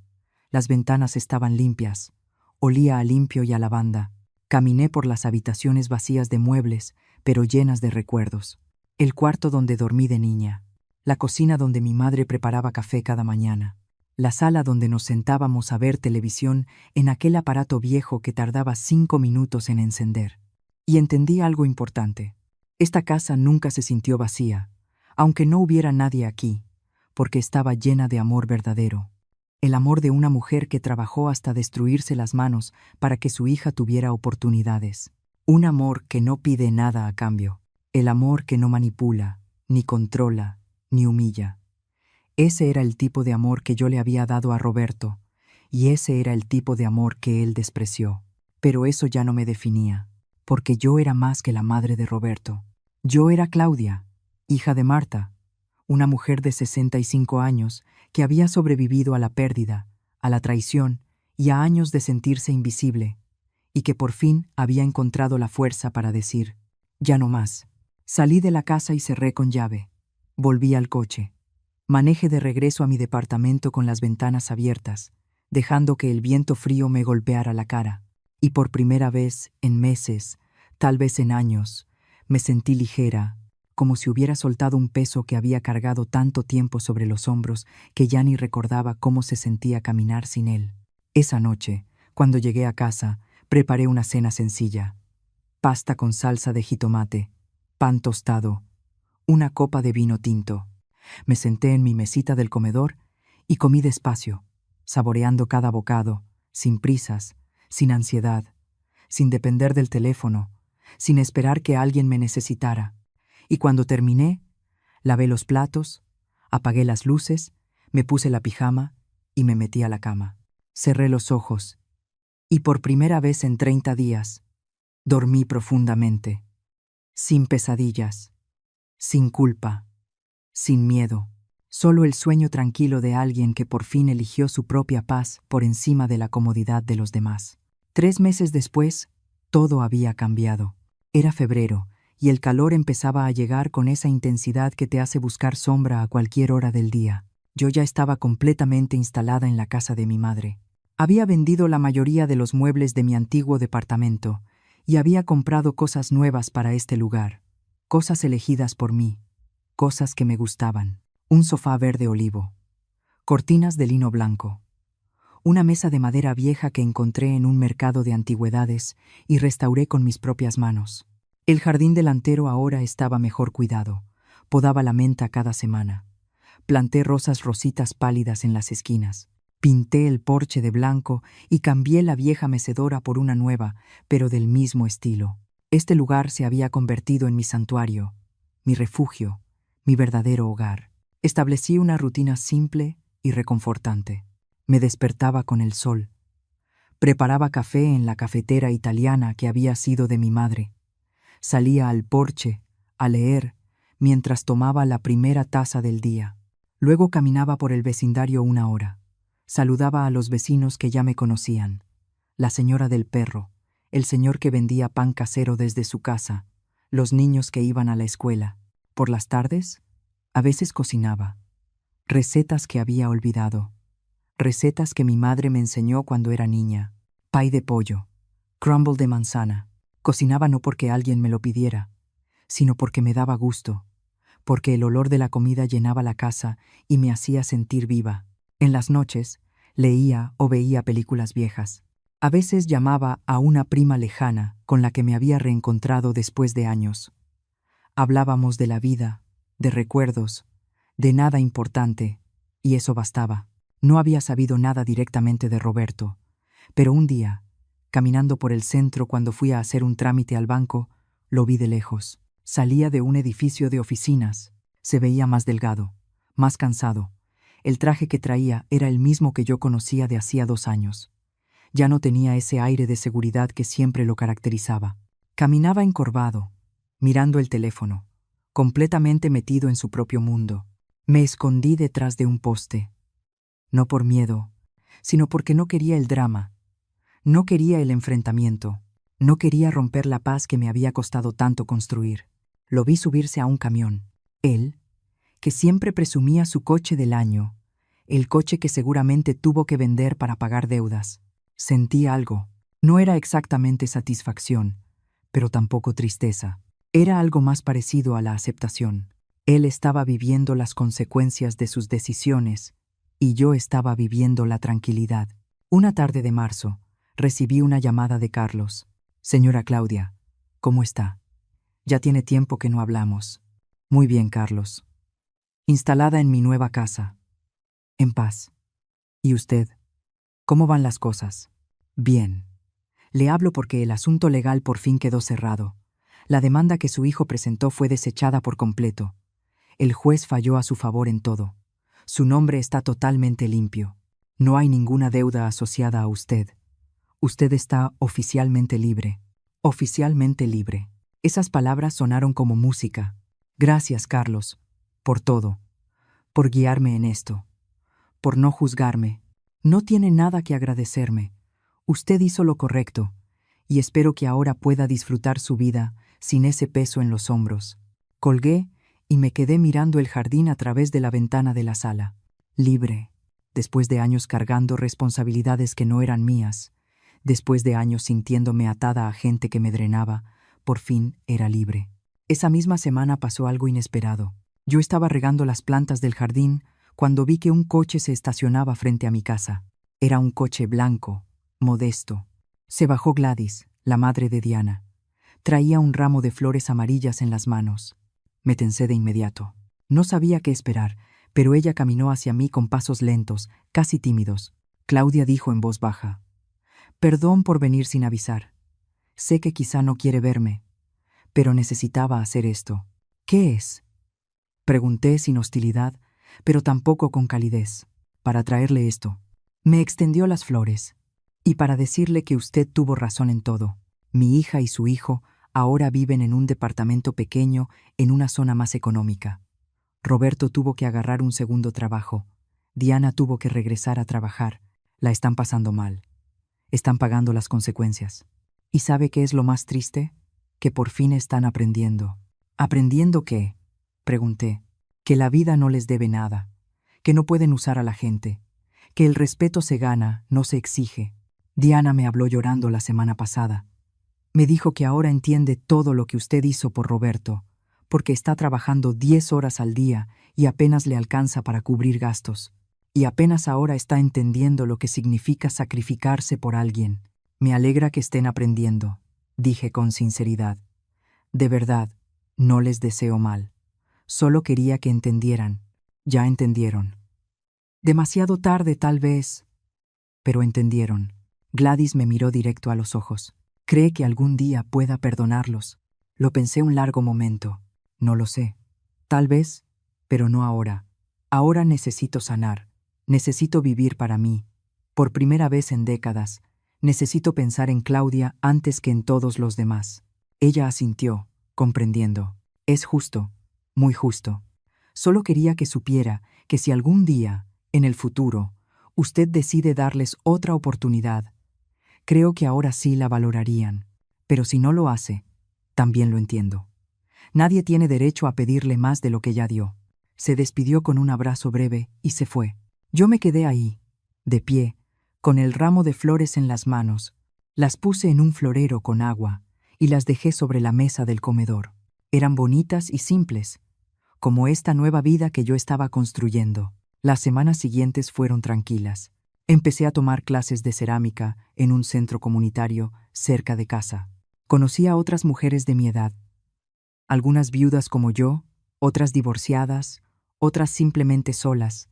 las ventanas estaban limpias, olía a limpio y a lavanda. Caminé por las habitaciones vacías de muebles, pero llenas de recuerdos. El cuarto donde dormí de niña, la cocina donde mi madre preparaba café cada mañana, la sala donde nos sentábamos a ver televisión en aquel aparato viejo que tardaba 5 minutos en encender. Y entendí algo importante. Esta casa nunca se sintió vacía, aunque no hubiera nadie aquí, porque estaba llena de amor verdadero. el amor de una mujer que trabajó hasta destruirse las manos para que su hija tuviera oportunidades. Un amor que no pide nada a cambio. El amor que no manipula, ni controla, ni humilla. Ese era el tipo de amor que yo le había dado a Roberto, y ese era el tipo de amor que él despreció. Pero eso ya no me definía, porque yo era más que la madre de Roberto. Yo era Claudia, hija de Marta, una mujer de 65 años que había sobrevivido a la pérdida, a la traición y a años de sentirse invisible, y que por fin había encontrado la fuerza para decir, ya no más. Salí de la casa y cerré con llave. Volví al coche. Manejé de regreso a mi departamento con las ventanas abiertas, dejando que el viento frío me golpeara la cara. Y por primera vez en meses, tal vez en años, me sentí ligera, como si hubiera soltado un peso que había cargado tanto tiempo sobre los hombros que ya ni recordaba cómo se sentía caminar sin él. Esa noche, cuando llegué a casa, preparé una cena sencilla. Pasta con salsa de jitomate, pan tostado, una copa de vino tinto. Me senté en mi mesita del comedor y comí despacio, saboreando cada bocado, sin prisas, sin ansiedad, sin depender del teléfono, sin esperar que alguien me necesitara. Y cuando terminé, lavé los platos, apagué las luces, me puse la pijama y me metí a la cama. Cerré los ojos y por primera vez en 30 días, dormí profundamente, sin pesadillas, sin culpa, sin miedo, solo el sueño tranquilo de alguien que por fin eligió su propia paz por encima de la comodidad de los demás. 3 meses después, todo había cambiado. Era febrero, y el calor empezaba a llegar con esa intensidad que te hace buscar sombra a cualquier hora del día. Yo ya estaba completamente instalada en la casa de mi madre. Había vendido la mayoría de los muebles de mi antiguo departamento, y había comprado cosas nuevas para este lugar, cosas elegidas por mí, cosas que me gustaban. Un sofá verde olivo, cortinas de lino blanco, una mesa de madera vieja que encontré en un mercado de antigüedades y restauré con mis propias manos. El jardín delantero ahora estaba mejor cuidado. Podaba la menta cada semana. Planté rosas rositas pálidas en las esquinas. Pinté el porche de blanco y cambié la vieja mecedora por una nueva, pero del mismo estilo. Este lugar se había convertido en mi santuario, mi refugio, mi verdadero hogar. Establecí una rutina simple y reconfortante. Me despertaba con el sol. Preparaba café en la cafetera italiana que había sido de mi madre. Salía al porche a leer mientras tomaba la primera taza del día. Luego caminaba por el vecindario 1 hora. Saludaba a los vecinos que ya me conocían. La señora del perro, el señor que vendía pan casero desde su casa, los niños que iban a la escuela. Por las tardes, a veces cocinaba. Recetas que había olvidado. Recetas que mi madre me enseñó cuando era niña. Pie de pollo, crumble de manzana. Cocinaba no porque alguien me lo pidiera, sino porque me daba gusto, porque el olor de la comida llenaba la casa y me hacía sentir viva. En las noches, leía o veía películas viejas. A veces llamaba a una prima lejana con la que me había reencontrado después de años. Hablábamos de la vida, de recuerdos, de nada importante, y eso bastaba. No había sabido nada directamente de Roberto, pero un día, caminando por el centro cuando fui a hacer un trámite al banco, lo vi de lejos. Salía de un edificio de oficinas. Se veía más delgado, más cansado. El traje que traía era el mismo que yo conocía de hacía 2 años. Ya no tenía ese aire de seguridad que siempre lo caracterizaba. Caminaba encorvado, mirando el teléfono, completamente metido en su propio mundo. Me escondí detrás de un poste. No por miedo, sino porque no quería el drama. No quería el enfrentamiento. No quería romper la paz que me había costado tanto construir. Lo vi subirse a un camión. Él, que siempre presumía su coche del año, el coche que seguramente tuvo que vender para pagar deudas. Sentí algo. No era exactamente satisfacción, pero tampoco tristeza. Era algo más parecido a la aceptación. Él estaba viviendo las consecuencias de sus decisiones y yo estaba viviendo la tranquilidad. Una tarde de marzo, recibí una llamada de Carlos. Señora Claudia, ¿cómo está? Ya tiene tiempo que no hablamos. Muy bien, Carlos. Instalada en mi nueva casa. En paz. ¿Y usted? ¿Cómo van las cosas? Bien. Le hablo porque el asunto legal por fin quedó cerrado. La demanda que su hijo presentó fue desechada por completo. El juez falló a su favor en todo. Su nombre está totalmente limpio. No hay ninguna deuda asociada a usted. Usted está oficialmente libre. Oficialmente libre. Esas palabras sonaron como música. Gracias, Carlos, por todo, por guiarme en esto, por no juzgarme. No tiene nada que agradecerme. Usted hizo lo correcto, y espero que ahora pueda disfrutar su vida sin ese peso en los hombros. Colgué y me quedé mirando el jardín a través de la ventana de la sala. Libre, después de años cargando responsabilidades que no eran mías, después de años sintiéndome atada a gente que me drenaba, por fin era libre. Esa misma semana pasó algo inesperado. Yo estaba regando las plantas del jardín cuando vi que un coche se estacionaba frente a mi casa. Era un coche blanco, modesto. Se bajó Gladys, la madre de Diana. Traía un ramo de flores amarillas en las manos. Me tensé de inmediato. No sabía qué esperar, pero ella caminó hacia mí con pasos lentos, casi tímidos. Claudia dijo en voz baja: «Perdón por venir sin avisar. Sé que quizá no quiere verme, pero necesitaba hacer esto». «¿Qué es?», pregunté sin hostilidad, pero tampoco con calidez. «Para traerle esto». Me extendió las flores. «Y para decirle que usted tuvo razón en todo. Mi hija y su hijo ahora viven en un departamento pequeño en una zona más económica. Roberto tuvo que agarrar un segundo trabajo. Diana tuvo que regresar a trabajar. La están pasando mal. Están pagando las consecuencias. ¿Y sabe qué es lo más triste? Que por fin están aprendiendo». «¿Aprendiendo qué?», pregunté. «Que la vida no les debe nada, que no pueden usar a la gente, que el respeto se gana, no se exige. Diana me habló llorando la semana pasada. Me dijo que ahora entiende todo lo que usted hizo por Roberto, porque está trabajando 10 horas al día y apenas le alcanza para cubrir gastos. Y apenas ahora está entendiendo lo que significa sacrificarse por alguien. Me alegra que estén aprendiendo», dije con sinceridad. «De verdad, no les deseo mal. Solo quería que entendieran. Ya entendieron. Demasiado tarde, tal vez, pero entendieron». Gladys me miró directo a los ojos. «¿Cree que algún día pueda perdonarlos?». Lo pensé un largo momento. «No lo sé. Tal vez, pero no ahora. Ahora necesito sanar. Necesito vivir para mí. Por primera vez en décadas, necesito pensar en Claudia antes que en todos los demás». Ella asintió, comprendiendo. «Es justo, muy justo. Solo quería que supiera que si algún día, en el futuro, usted decide darles otra oportunidad, creo que ahora sí la valorarían. Pero si no lo hace, también lo entiendo. Nadie tiene derecho a pedirle más de lo que ya dio». Se despidió con un abrazo breve y se fue. Yo me quedé ahí, de pie, con el ramo de flores en las manos. Las puse en un florero con agua y las dejé sobre la mesa del comedor. Eran bonitas y simples, como esta nueva vida que yo estaba construyendo. Las semanas siguientes fueron tranquilas. Empecé a tomar clases de cerámica en un centro comunitario cerca de casa. Conocí a otras mujeres de mi edad, algunas viudas como yo, otras divorciadas, otras simplemente solas,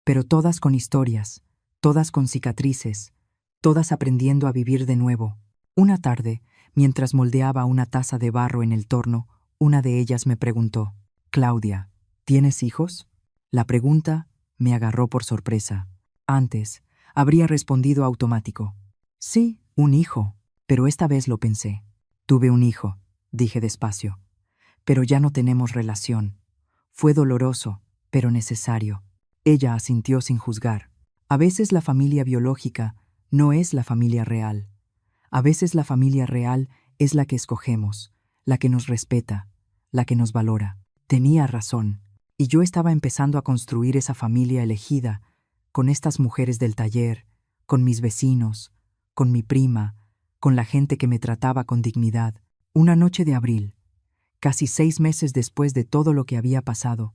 pero todas con historias, todas con cicatrices, todas aprendiendo a vivir de nuevo. Una tarde, mientras moldeaba una taza de barro en el torno, una de ellas me preguntó: «Claudia, ¿tienes hijos?». La pregunta me agarró por sorpresa. Antes, habría respondido automático: «Sí, un hijo», pero esta vez lo pensé. «Tuve un hijo», dije despacio, «pero ya no tenemos relación. Fue doloroso, pero necesario». Ella asintió sin juzgar. A veces la familia biológica no es la familia real. A veces la familia real es la que escogemos, la que nos respeta, la que nos valora. Tenía razón, y yo estaba empezando a construir esa familia elegida, con estas mujeres del taller, con mis vecinos, con mi prima, con la gente que me trataba con dignidad. Una noche de abril, casi 6 meses después de todo lo que había pasado,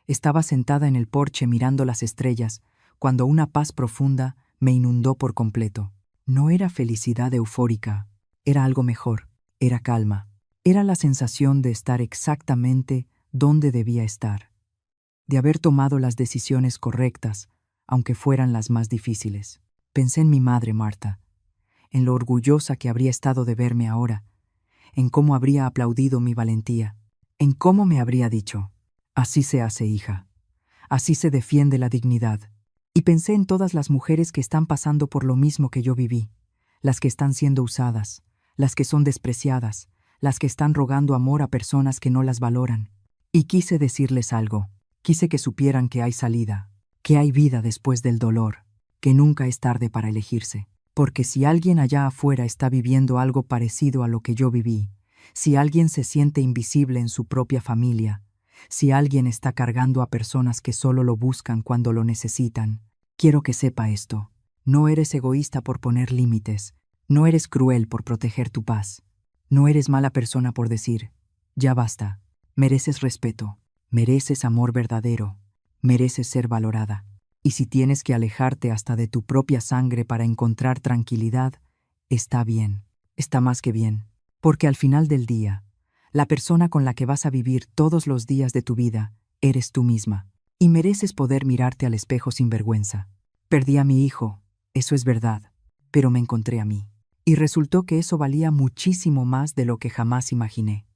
estaba sentada en el porche mirando las estrellas, cuando una paz profunda me inundó por completo. No era felicidad eufórica, era algo mejor, era calma. Era la sensación de estar exactamente donde debía estar, de haber tomado las decisiones correctas aunque fueran las más difíciles. Pensé en mi madre, Marta, en lo orgullosa que habría estado de verme ahora, en cómo habría aplaudido mi valentía, en cómo me habría dicho: así se hace, hija, así se defiende la dignidad. Y pensé en todas las mujeres que están pasando por lo mismo que yo viví, las que están siendo usadas, las que son despreciadas, las que están rogando amor a personas que no las valoran. Y quise decirles algo, quise que supieran que hay salida, que hay vida después del dolor, que nunca es tarde para elegirse. Porque si alguien allá afuera está viviendo algo parecido a lo que yo viví, si alguien se siente invisible en su propia familia, si alguien está cargando a personas que solo lo buscan cuando lo necesitan, quiero que sepa esto: no eres egoísta por poner límites, no eres cruel por proteger tu paz, no eres mala persona por decir: ya basta. Mereces respeto, mereces amor verdadero, mereces ser valorada. Y si tienes que alejarte hasta de tu propia sangre para encontrar tranquilidad, está bien, está más que bien. Porque al final del día, la persona con la que vas a vivir todos los días de tu vida eres tú misma. Y mereces poder mirarte al espejo sin vergüenza. Perdí a mi hijo, eso es verdad, pero me encontré a mí. Y resultó que eso valía muchísimo más de lo que jamás imaginé.